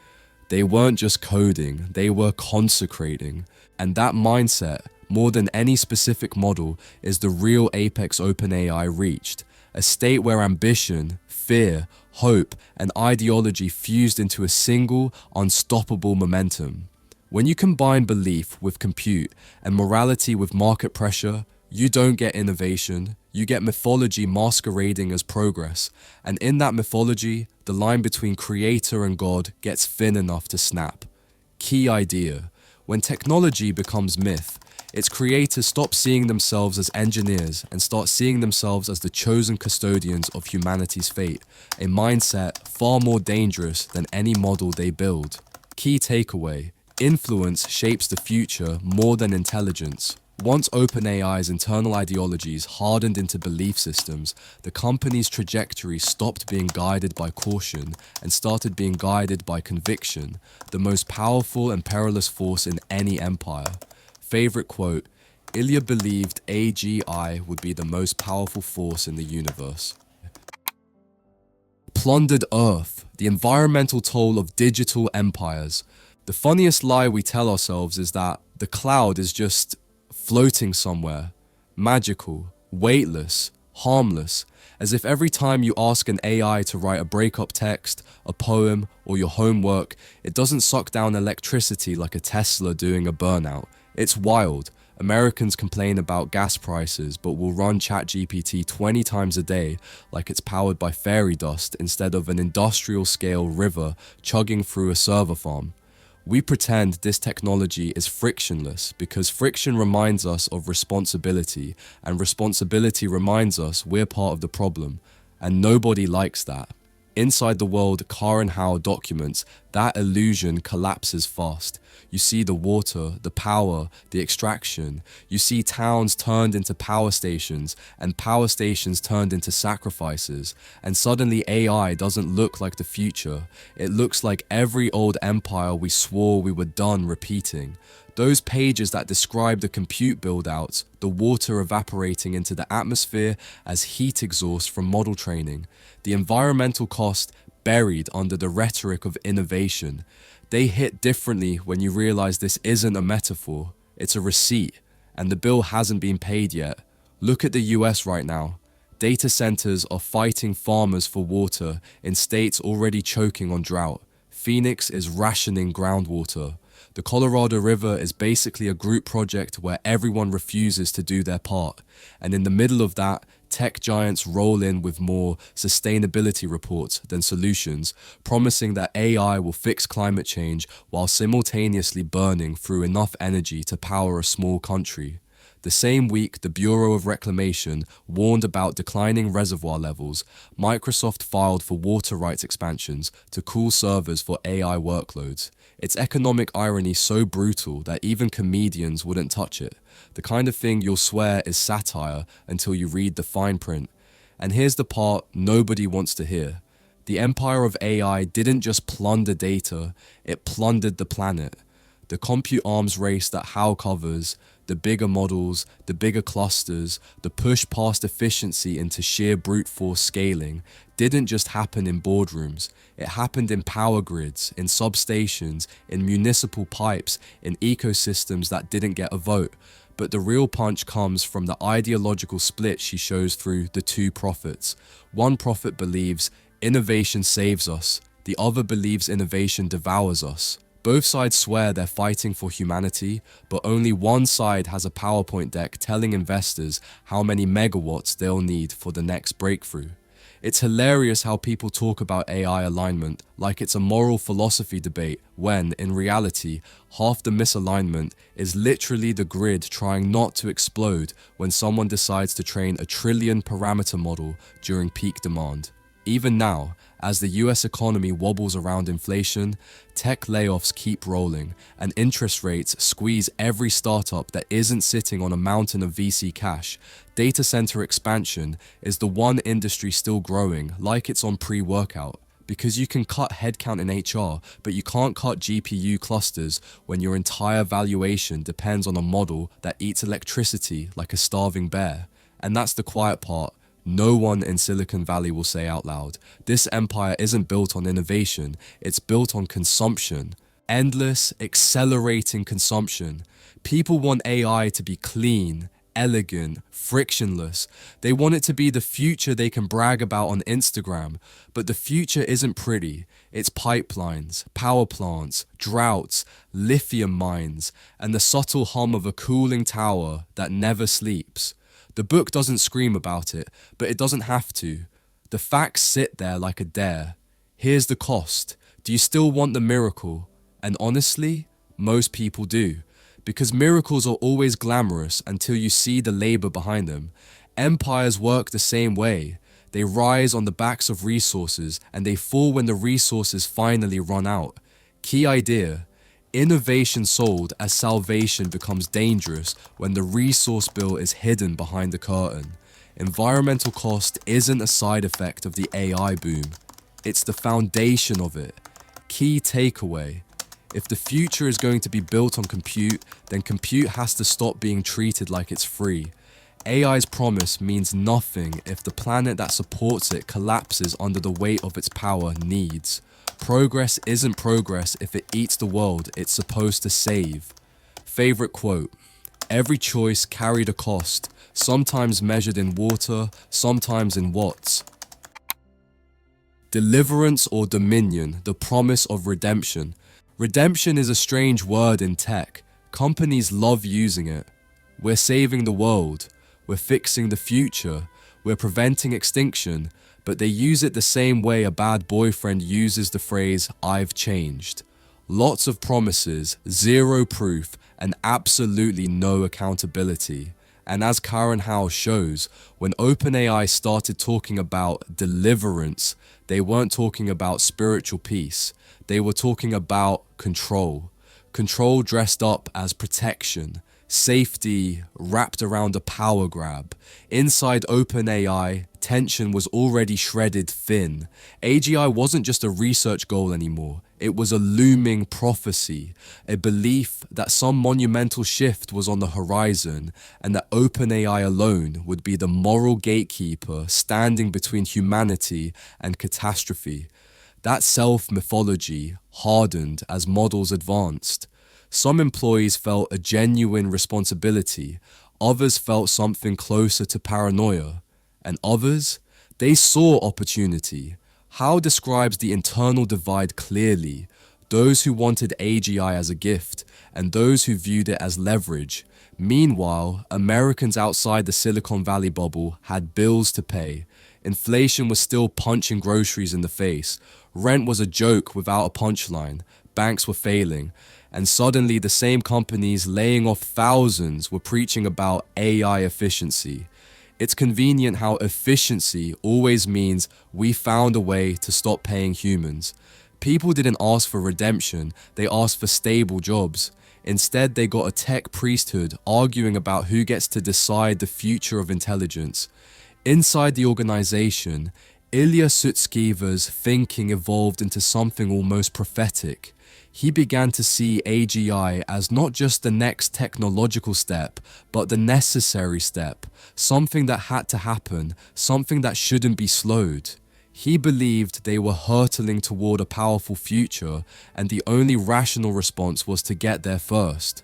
They weren't just coding, they were consecrating. And that mindset, more than any specific model, is the real apex OpenAI reached. A state where ambition, fear, hope, and ideology fused into a single, unstoppable momentum. When you combine belief with compute and morality with market pressure, you don't get innovation, you get mythology masquerading as progress. And in that mythology, the line between creator and God gets thin enough to snap. Key idea: when technology becomes myth, Its creators stop seeing themselves as engineers and start seeing themselves as the chosen custodians of humanity's fate, a mindset far more dangerous than any model they build. Key takeaway: influence shapes the future more than intelligence. Once OpenAI's internal ideologies hardened into belief systems, the company's trajectory stopped being guided by caution and started being guided by conviction, the most powerful and perilous force in any empire. Favorite quote: Ilya believed AGI would be the most powerful force in the universe. Plundered Earth, the environmental toll of digital empires. The funniest lie we tell ourselves is that the cloud is just floating somewhere, magical, weightless, harmless, as if every time you ask an AI to write a breakup text, a poem, or your homework, it doesn't suck down electricity like a Tesla doing a burnout. It's wild. Americans complain about gas prices, but will run ChatGPT 20 times a day like it's powered by fairy dust instead of an industrial-scale river chugging through a server farm. We pretend this technology is frictionless because friction reminds us of responsibility, and responsibility reminds us we're part of the problem, and nobody likes that. Inside the world Car and How documents, that illusion collapses fast. You see the water, the power, the extraction. You see towns turned into power stations and power stations turned into sacrifices. And suddenly AI doesn't look like the future. It looks like every old empire we swore we were done repeating. Those pages that describe the compute build-outs, the water evaporating into the atmosphere as heat exhaust from model training, the environmental cost buried under the rhetoric of innovation. They hit differently when you realize this isn't a metaphor, it's a receipt, and the bill hasn't been paid yet. Look at the US right now. Data centers are fighting farmers for water in states already choking on drought. Phoenix is rationing groundwater. The Colorado River is basically a group project where everyone refuses to do their part. And in the middle of that, tech giants roll in with more sustainability reports than solutions, promising that AI will fix climate change while simultaneously burning through enough energy to power a small country. The same week the Bureau of Reclamation warned about declining reservoir levels, Microsoft filed for water rights expansions to cool servers for AI workloads. It's economic irony so brutal that even comedians wouldn't touch it. The kind of thing you'll swear is satire until you read the fine print. And here's the part nobody wants to hear. The empire of AI didn't just plunder data, it plundered the planet. The compute arms race that How covers, the bigger models, the bigger clusters, the push past efficiency into sheer brute force scaling, didn't just happen in boardrooms. It happened in power grids, in substations, in municipal pipes, in ecosystems that didn't get a vote. But the real punch comes from the ideological split she shows through the two prophets. One prophet believes innovation saves us, the other believes innovation devours us. Both sides swear they're fighting for humanity, but only one side has a PowerPoint deck telling investors how many megawatts they'll need for the next breakthrough. It's hilarious how people talk about AI alignment like it's a moral philosophy debate when, in reality, half the misalignment is literally the grid trying not to explode when someone decides to train a trillion parameter model during peak demand. Even now, as the US economy wobbles around inflation, tech layoffs keep rolling, and interest rates squeeze every startup that isn't sitting on a mountain of VC cash, data center expansion is the one industry still growing like it's on pre-workout. Because you can cut headcount in HR, but you can't cut GPU clusters when your entire valuation depends on a model that eats electricity like a starving bear. And that's the quiet part. No one in Silicon Valley will say out loud, this empire isn't built on innovation, it's built on consumption. Endless, accelerating consumption. People want AI to be clean, elegant, frictionless. They want it to be the future they can brag about on Instagram. But the future isn't pretty. It's pipelines, power plants, droughts, lithium mines, and the subtle hum of a cooling tower that never sleeps. The book doesn't scream about it, but it doesn't have to. The facts sit there like a dare. Here's the cost. Do you still want the miracle? And honestly, most people do. Because miracles are always glamorous until you see the labor behind them. Empires work the same way. They rise on the backs of resources and they fall when the resources finally run out. Key idea: innovation sold as salvation becomes dangerous when the resource bill is hidden behind the curtain. Environmental cost isn't a side effect of the AI boom. It's the foundation of it. Key takeaway: if the future is going to be built on compute, then compute has to stop being treated like it's free. AI's promise means nothing if the planet that supports it collapses under the weight of its power needs. Progress isn't progress if it eats the world it's supposed to save. Favorite quote: every choice carried a cost, sometimes measured in water, sometimes in watts. Deliverance or dominion, the promise of redemption. Redemption is a strange word in tech. Companies love using it. We're saving the world. We're fixing the future. We're preventing extinction. But they use it the same way a bad boyfriend uses the phrase, "I've changed." Lots of promises, zero proof, and absolutely no accountability. And as Karen Howe shows, when OpenAI started talking about deliverance, they weren't talking about spiritual peace. They were talking about control. Control dressed up as protection. Safety wrapped around a power grab. Inside OpenAI, tension was already shredded thin. AGI wasn't just a research goal anymore. It was a looming prophecy, a belief that some monumental shift was on the horizon and that OpenAI alone would be the moral gatekeeper standing between humanity and catastrophe. That self-mythology hardened as models advanced. Some employees felt a genuine responsibility, others felt something closer to paranoia, and others, they saw opportunity. Howe describes the internal divide clearly: those who wanted AGI as a gift, and those who viewed it as leverage. Meanwhile, Americans outside the Silicon Valley bubble had bills to pay. Inflation was still punching groceries in the face. Rent was a joke without a punchline. Banks were failing. And suddenly the same companies laying off thousands were preaching about AI efficiency. It's convenient how efficiency always means we found a way to stop paying humans. People didn't ask for redemption, they asked for stable jobs. Instead, they got a tech priesthood arguing about who gets to decide the future of intelligence. Inside the organization, Ilya Sutskever's thinking evolved into something almost prophetic. He began to see AGI as not just the next technological step, but the necessary step, something that had to happen, something that shouldn't be slowed. He believed they were hurtling toward a powerful future, and the only rational response was to get there first.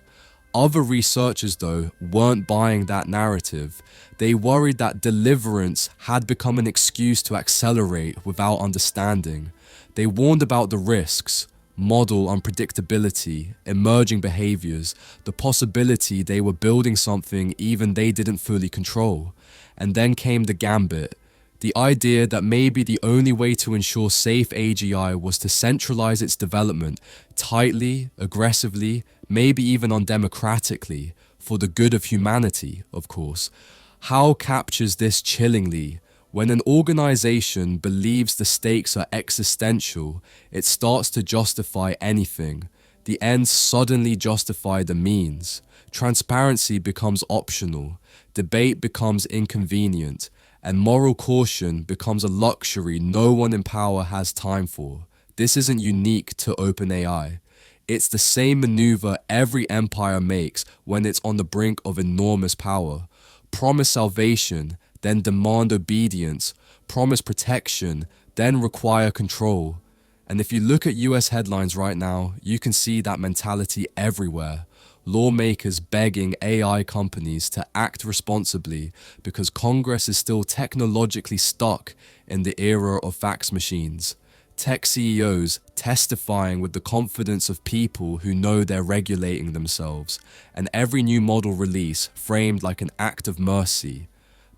Other researchers, though, weren't buying that narrative. They worried that deliverance had become an excuse to accelerate without understanding. They warned about the risks: model unpredictability, emerging behaviors, the possibility they were building something even they didn't fully control. And then came the gambit. The idea that maybe the only way to ensure safe AGI was to centralize its development tightly, aggressively, maybe even undemocratically, for the good of humanity, of course. Howe captures this chillingly. When an organization believes the stakes are existential, it starts to justify anything. The ends suddenly justify the means. Transparency becomes optional. Debate becomes inconvenient. And moral caution becomes a luxury no one in power has time for. This isn't unique to OpenAI. It's the same maneuver every empire makes when it's on the brink of enormous power. Promise salvation, then demand obedience. Promise protection, then require control. And if you look at US headlines right now, you can see that mentality everywhere. Lawmakers begging AI companies to act responsibly because Congress is still technologically stuck in the era of fax machines. Tech CEOs testifying with the confidence of people who know they're regulating themselves, and every new model release framed like an act of mercy.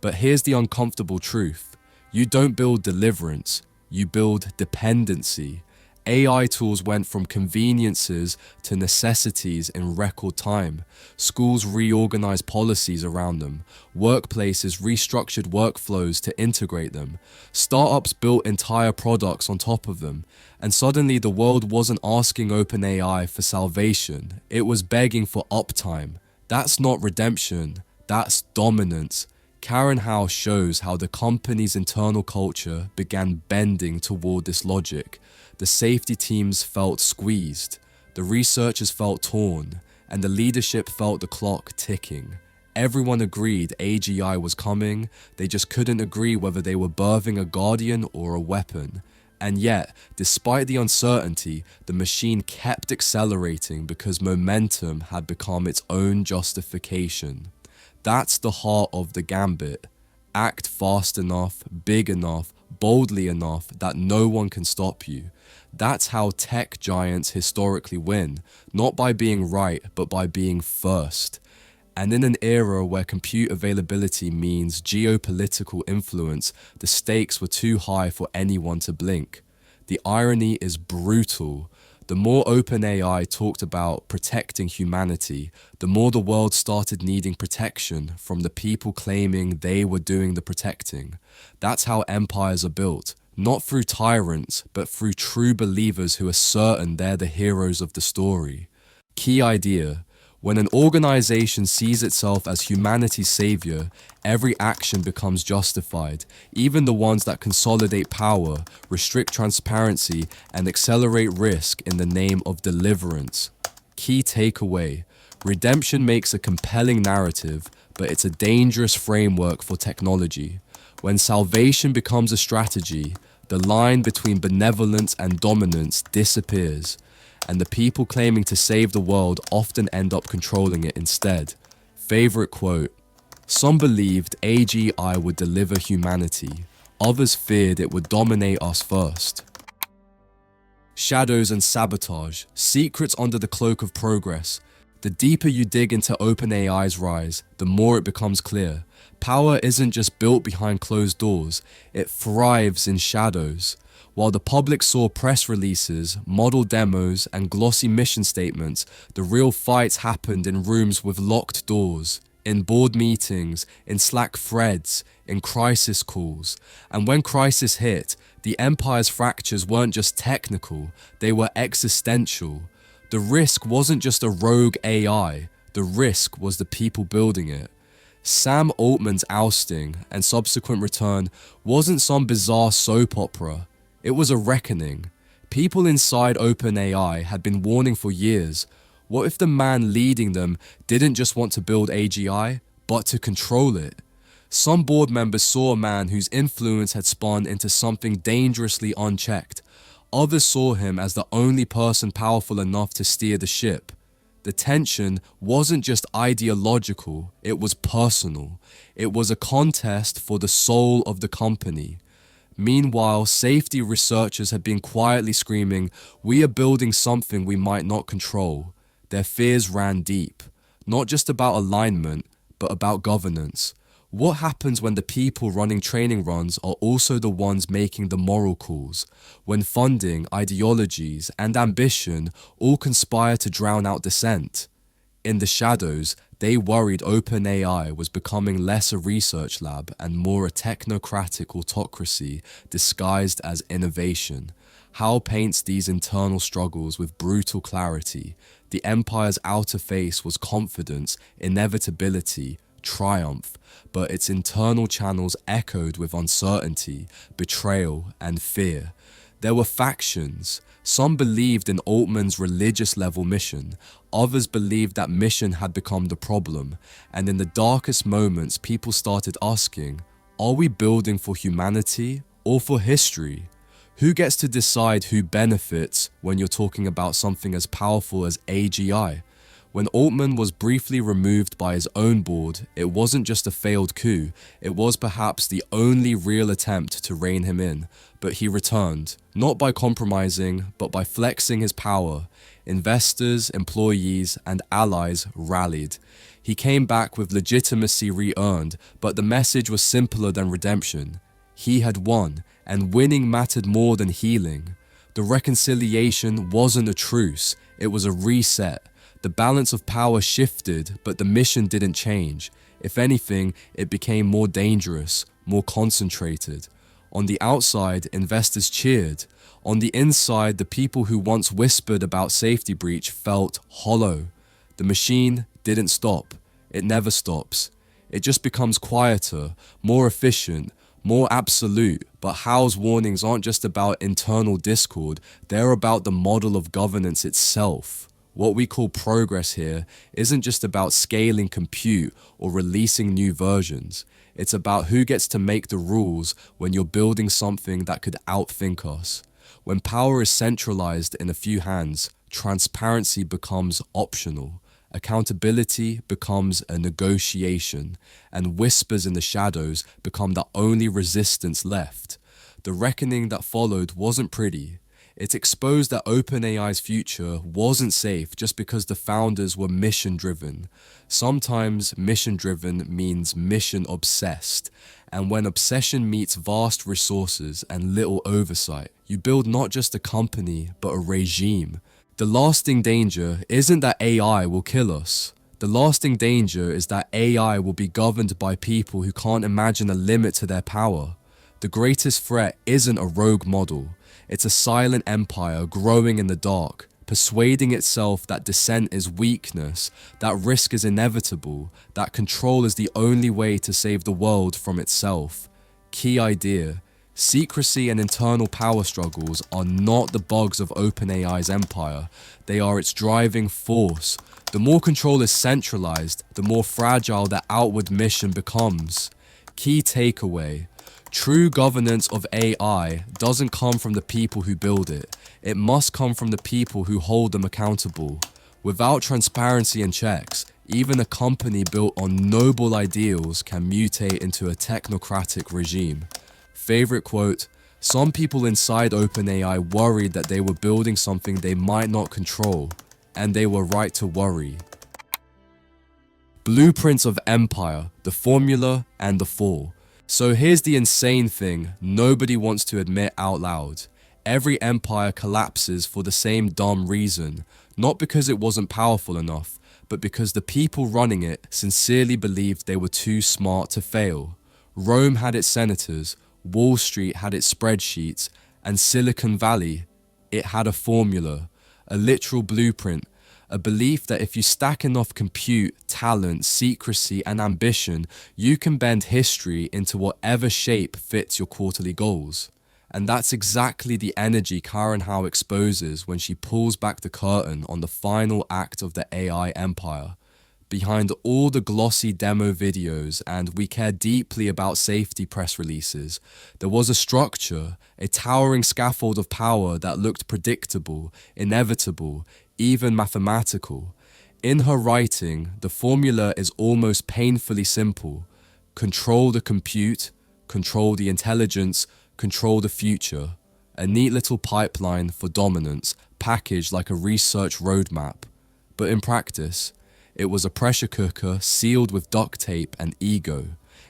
But here's the uncomfortable truth. You don't build deliverance, you build dependency. AI tools went from conveniences to necessities in record time. Schools reorganized policies around them. Workplaces restructured workflows to integrate them. Startups built entire products on top of them. And suddenly the world wasn't asking OpenAI for salvation. It was begging for uptime. That's not redemption. That's dominance. Karen House shows how the company's internal culture began bending toward this logic. The safety teams felt squeezed, the researchers felt torn, and the leadership felt the clock ticking. Everyone agreed AGI was coming, they just couldn't agree whether they were birthing a guardian or a weapon. And yet, despite the uncertainty, the machine kept accelerating because momentum had become its own justification. That's the heart of the gambit. Act fast enough, big enough, boldly enough that no one can stop you. That's how tech giants historically win, not by being right, but by being first. And in an era where compute availability means geopolitical influence, the stakes were too high for anyone to blink. The irony is brutal. The more OpenAI talked about protecting humanity, the more the world started needing protection from the people claiming they were doing the protecting. That's how empires are built, not through tyrants, but through true believers who are certain they're the heroes of the story. Key idea: when an organization sees itself as humanity's savior, every action becomes justified, even the ones that consolidate power, restrict transparency, and accelerate risk in the name of deliverance. Key takeaway: redemption makes a compelling narrative, but it's a dangerous framework for technology. When salvation becomes a strategy, the line between benevolence and dominance disappears, and the people claiming to save the world often end up controlling it instead. Favorite quote: some believed AGI would deliver humanity, others feared it would dominate us first. Shadows and sabotage, secrets under the cloak of progress. The deeper you dig into OpenAI's rise, the more it becomes clear. Power isn't just built behind closed doors, it thrives in shadows. While the public saw press releases, model demos, and glossy mission statements, the real fights happened in rooms with locked doors, in board meetings, in Slack threads, in crisis calls. And when crisis hit, the empire's fractures weren't just technical, they were existential. The risk wasn't just a rogue AI, the risk was the people building it. Sam Altman's ousting and subsequent return wasn't some bizarre soap opera. It was a reckoning. People inside OpenAI had been warning for years. What if the man leading them didn't just want to build AGI, but to control it? Some board members saw a man whose influence had spun into something dangerously unchecked. Others saw him as the only person powerful enough to steer the ship. The tension wasn't just ideological, it was personal. It was a contest for the soul of the company. Meanwhile, safety researchers had been quietly screaming, "We are building something we might not control." Their fears ran deep, not just about alignment, but about governance. What happens when the people running training runs are also the ones making the moral calls? When funding, ideologies, and ambition all conspire to drown out dissent? In the shadows, they worried OpenAI was becoming less a research lab and more a technocratic autocracy disguised as innovation. Howe paints these internal struggles with brutal clarity. The empire's outer face was confidence, inevitability, triumph, but its internal channels echoed with uncertainty, betrayal, and fear. There were factions. Some believed in Altman's religious-level mission, others believed that mission had become the problem, and in the darkest moments people started asking, are we building for humanity or for history? Who gets to decide who benefits when you're talking about something as powerful as AGI? When Altman was briefly removed by his own board, it wasn't just a failed coup, it was perhaps the only real attempt to rein him in. But he returned, not by compromising, but by flexing his power. Investors, employees, and allies rallied. He came back with legitimacy re-earned, but the message was simpler than redemption. He had won, and winning mattered more than healing. The reconciliation wasn't a truce, it was a reset. The balance of power shifted, but the mission didn't change. If anything, it became more dangerous, more concentrated. On the outside, investors cheered. On the inside, the people who once whispered about safety breach felt hollow. The machine didn't stop. It never stops. It just becomes quieter, more efficient, more absolute. But Howe's warnings aren't just about internal discord, they're about the model of governance itself. What we call progress here isn't just about scaling compute or releasing new versions. It's about who gets to make the rules when you're building something that could outthink us. When power is centralized in a few hands, transparency becomes optional. Accountability becomes a negotiation, and whispers in the shadows become the only resistance left. The reckoning that followed wasn't pretty. It exposed that OpenAI's future wasn't safe just because the founders were mission-driven. Sometimes mission-driven means mission-obsessed, and when obsession meets vast resources and little oversight, you build not just a company, but a regime. The lasting danger isn't that AI will kill us. The lasting danger is that AI will be governed by people who can't imagine a limit to their power. The greatest threat isn't a rogue model. It's a silent empire growing in the dark, persuading itself that dissent is weakness, that risk is inevitable, that control is the only way to save the world from itself. Key idea: secrecy and internal power struggles are not the bugs of OpenAI's empire, they are its driving force. The more control is centralized, the more fragile the outward mission becomes. Key takeaway: true governance of AI doesn't come from the people who build it. It must come from the people who hold them accountable. Without transparency and checks, even a company built on noble ideals can mutate into a technocratic regime. Favorite quote: some people inside OpenAI worried that they were building something they might not control, and they were right to worry. Blueprints of empire, the formula and the fall. So here's the insane thing nobody wants to admit out loud. Every empire collapses for the same dumb reason, not because it wasn't powerful enough, but because the people running it sincerely believed they were too smart to fail. Rome had its senators, Wall Street had its spreadsheets, and Silicon Valley, it had a formula, a literal blueprint, a belief that if you stack enough compute, talent, secrecy, and ambition, you can bend history into whatever shape fits your quarterly goals. And that's exactly the energy Karen Howe exposes when she pulls back the curtain on the final act of the AI empire. Behind all the glossy demo videos and we care deeply about safety press releases, there was a structure, a towering scaffold of power that looked predictable, inevitable, even mathematical. In her writing, the formula is almost painfully simple. Control the compute, control the intelligence, control the future. A neat little pipeline for dominance, packaged like a research roadmap. But in practice, it was a pressure cooker sealed with duct tape and ego.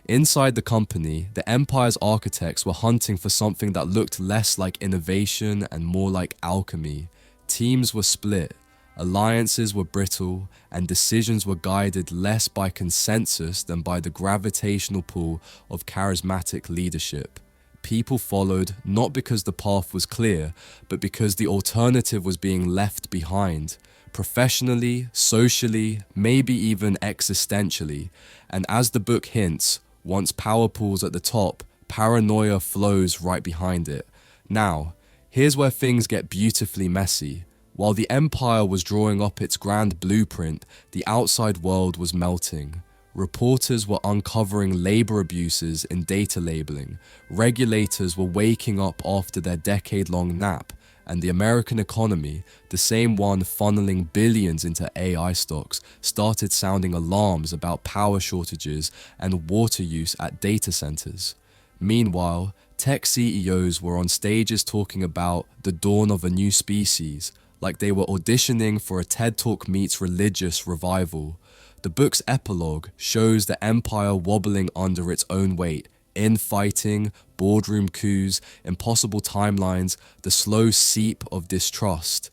Inside the company, the empire's architects were hunting for something that looked less like innovation and more like alchemy. Teams were split, alliances were brittle, and decisions were guided less by consensus than by the gravitational pull of charismatic leadership. People followed not because the path was clear, but because the alternative was being left behind. Professionally, socially, maybe even existentially. And as the book hints, once power pools at the top, paranoia flows right behind it. Now, here's where things get beautifully messy. While the empire was drawing up its grand blueprint, the outside world was melting. Reporters were uncovering labor abuses in data labeling. Regulators were waking up after their decade-long nap. And the American economy, the same one funneling billions into AI stocks, started sounding alarms about power shortages and water use at data centers. Meanwhile, tech CEOs were on stages talking about the dawn of a new species, like they were auditioning for a TED Talk meets religious revival. The book's epilogue shows the empire wobbling under its own weight, infighting, boardroom coups, impossible timelines, the slow seep of distrust.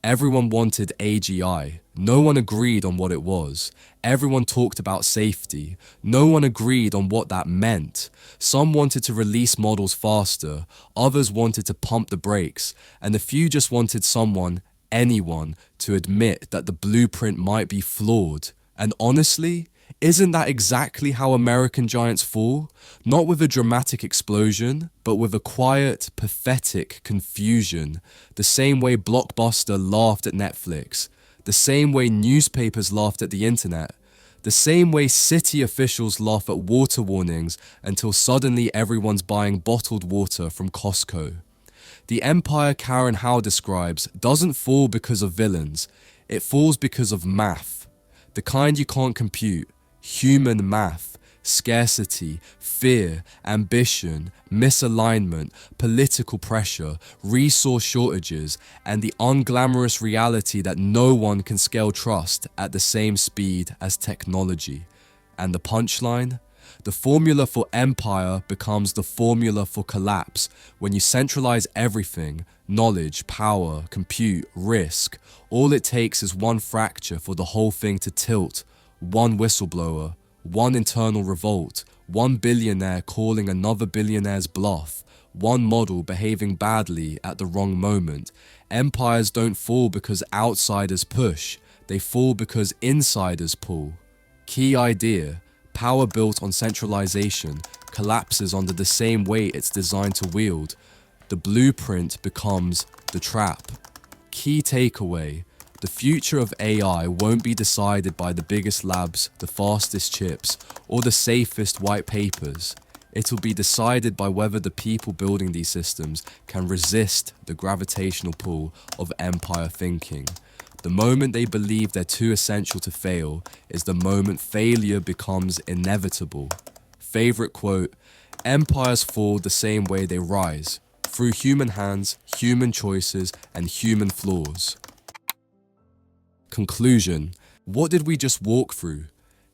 Everyone wanted AGI. No one agreed on what it was. Everyone talked about safety. No one agreed on what that meant. Some wanted to release models faster. Others wanted to pump the brakes. And a few just wanted someone, anyone, to admit that the blueprint might be flawed. And honestly, isn't that exactly how American giants fall? Not with a dramatic explosion, but with a quiet, pathetic confusion. The same way Blockbuster laughed at Netflix. The same way newspapers laughed at the internet. The same way city officials laugh at water warnings until suddenly everyone's buying bottled water from Costco. The empire Karen Howe describes doesn't fall because of villains. It falls because of math. The kind you can't compute. Human math, scarcity, fear, ambition, misalignment, political pressure, resource shortages, and the unglamorous reality that no one can scale trust at the same speed as technology. And the punchline? The formula for empire becomes the formula for collapse when you centralize everything, knowledge, power, compute, risk. All it takes is one fracture for the whole thing to tilt. One whistleblower, one internal revolt, one billionaire calling another billionaire's bluff, one model behaving badly at the wrong moment. Empires don't fall because outsiders push, they fall because insiders pull. Key idea, power built on centralization collapses under the same weight it's designed to wield. The blueprint becomes the trap. Key takeaway. The future of AI won't be decided by the biggest labs, the fastest chips, or the safest white papers. It'll be decided by whether the people building these systems can resist the gravitational pull of empire thinking. The moment they believe they're too essential to fail is the moment failure becomes inevitable. Favorite quote, empires fall the same way they rise, through human hands, human choices, and human flaws. Conclusion. What did we just walk through?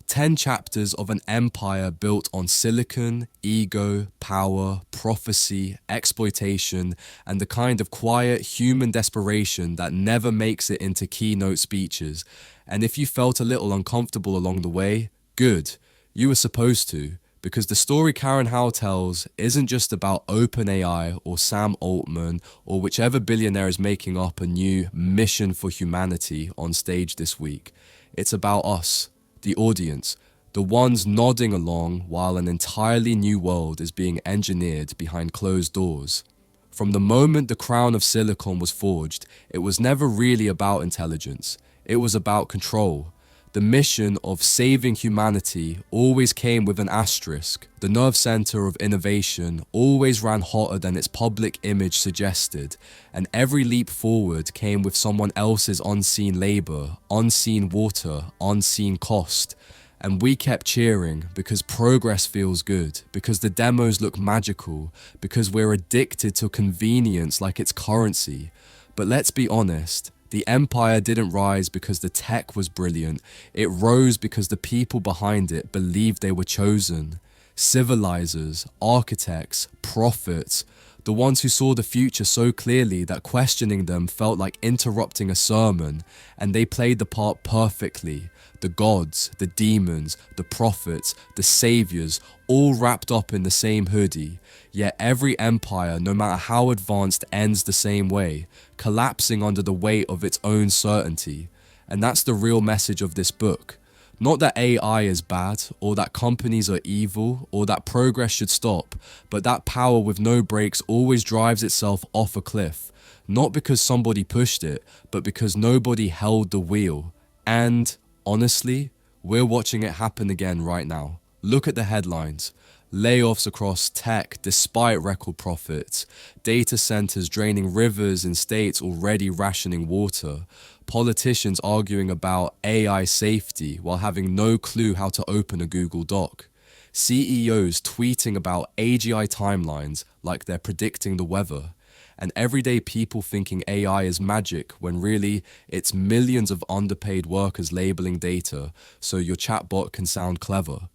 10 chapters of an empire built on silicon, ego, power, prophecy, exploitation, and the kind of quiet human desperation that never makes it into keynote speeches. And if you felt a little uncomfortable along the way, good. You were supposed to. Because the story Karen Howe tells isn't just about OpenAI or Sam Altman or whichever billionaire is making up a new mission for humanity on stage this week. It's about us, the audience, the ones nodding along while an entirely new world is being engineered behind closed doors. From the moment the crown of silicon was forged, it was never really about intelligence. It was about control. The mission of saving humanity always came with an asterisk. The nerve center of innovation always ran hotter than its public image suggested, and every leap forward came with someone else's unseen labor, unseen water, unseen cost. And we kept cheering because progress feels good, because the demos look magical, because we're addicted to convenience like it's currency. But let's be honest. The empire didn't rise because the tech was brilliant. It rose because the people behind it believed they were chosen. Civilizers, architects, prophets, the ones who saw the future so clearly that questioning them felt like interrupting a sermon, and they played the part perfectly. The gods, the demons, the prophets, the saviors, all wrapped up in the same hoodie. Yet every empire, no matter how advanced, ends the same way, collapsing under the weight of its own certainty. And that's the real message of this book. Not that AI is bad, or that companies are evil, or that progress should stop, but that power with no brakes always drives itself off a cliff. Not because somebody pushed it, but because nobody held the wheel. And honestly, we're watching it happen again right now. Look at the headlines. Layoffs across tech despite record profits. Data centers draining rivers in states already rationing water. Politicians arguing about AI safety while having no clue how to open a Google Doc. CEOs tweeting about AGI timelines like they're predicting the weather. And everyday people thinking AI is magic when really it's millions of underpaid workers labeling data so your chatbot can sound clever.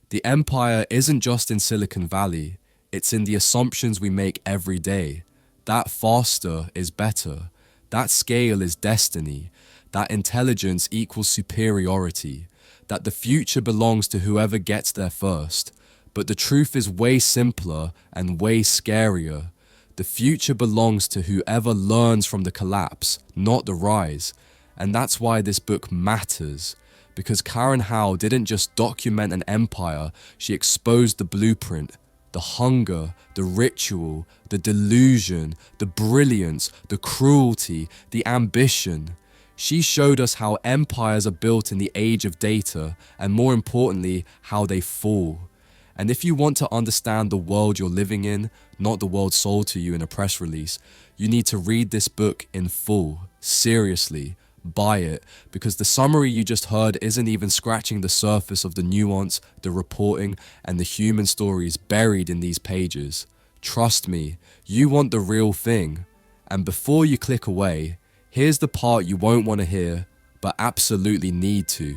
The empire isn't just in Silicon Valley, it's in the assumptions we make every day. That faster is better. That scale is destiny. That intelligence equals superiority. That the future belongs to whoever gets there first. But the truth is way simpler and way scarier. The future belongs to whoever learns from the collapse, not the rise. And that's why this book matters. Because Karen Howe didn't just document an empire, she exposed the blueprint, the hunger, the ritual, the delusion, the brilliance, the cruelty, the ambition. She showed us how empires are built in the age of data, and more importantly, how they fall. And if you want to understand the world you're living in, not the world sold to you in a press release, you need to read this book in full, seriously. Buy it, because the summary you just heard isn't even scratching the surface of the nuance, the reporting, and the human stories buried in these pages. Trust me, you want the real thing. And before you click away, here's the part you won't want to hear, but absolutely need to.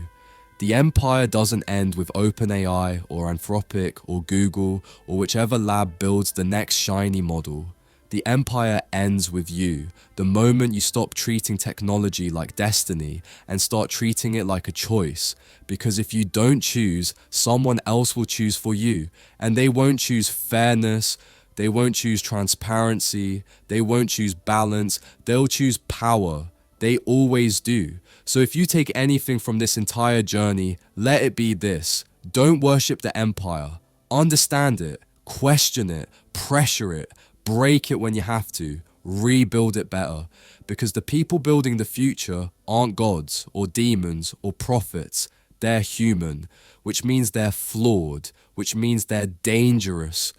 The empire doesn't end with OpenAI or Anthropic or Google or whichever lab builds the next shiny model. The empire ends with you, the moment you stop treating technology like destiny and start treating it like a choice. Because if you don't choose, someone else will choose for you. And they won't choose fairness, they won't choose transparency, they won't choose balance, they'll choose power. They always do. So if you take anything from this entire journey, let it be this. Don't worship the empire. Understand it, question it, pressure it. Break it when you have to, rebuild it better, because the people building the future aren't gods or demons or prophets, they're human, which means they're flawed, which means they're dangerous,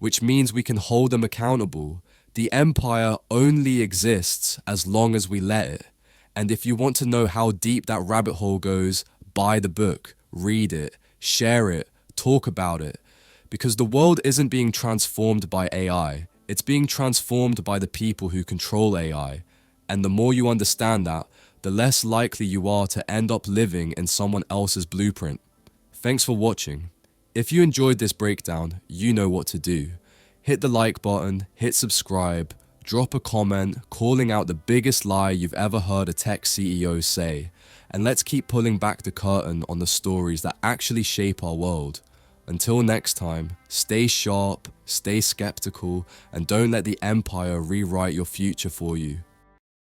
which means we can hold them accountable. The empire only exists as long as we let it, and if you want to know how deep that rabbit hole goes, buy the book, read it, share it, talk about it, because the world isn't being transformed by AI. It's being transformed by the people who control AI, and the more you understand that, the less likely you are to end up living in someone else's blueprint. Thanks for watching. If you enjoyed this breakdown, you know what to do. Hit the like button, hit subscribe, drop a comment calling out the biggest lie you've ever heard a tech CEO say, and let's keep pulling back the curtain on the stories that actually shape our world. Until next time, stay sharp, stay skeptical, and don't let the empire rewrite your future for you.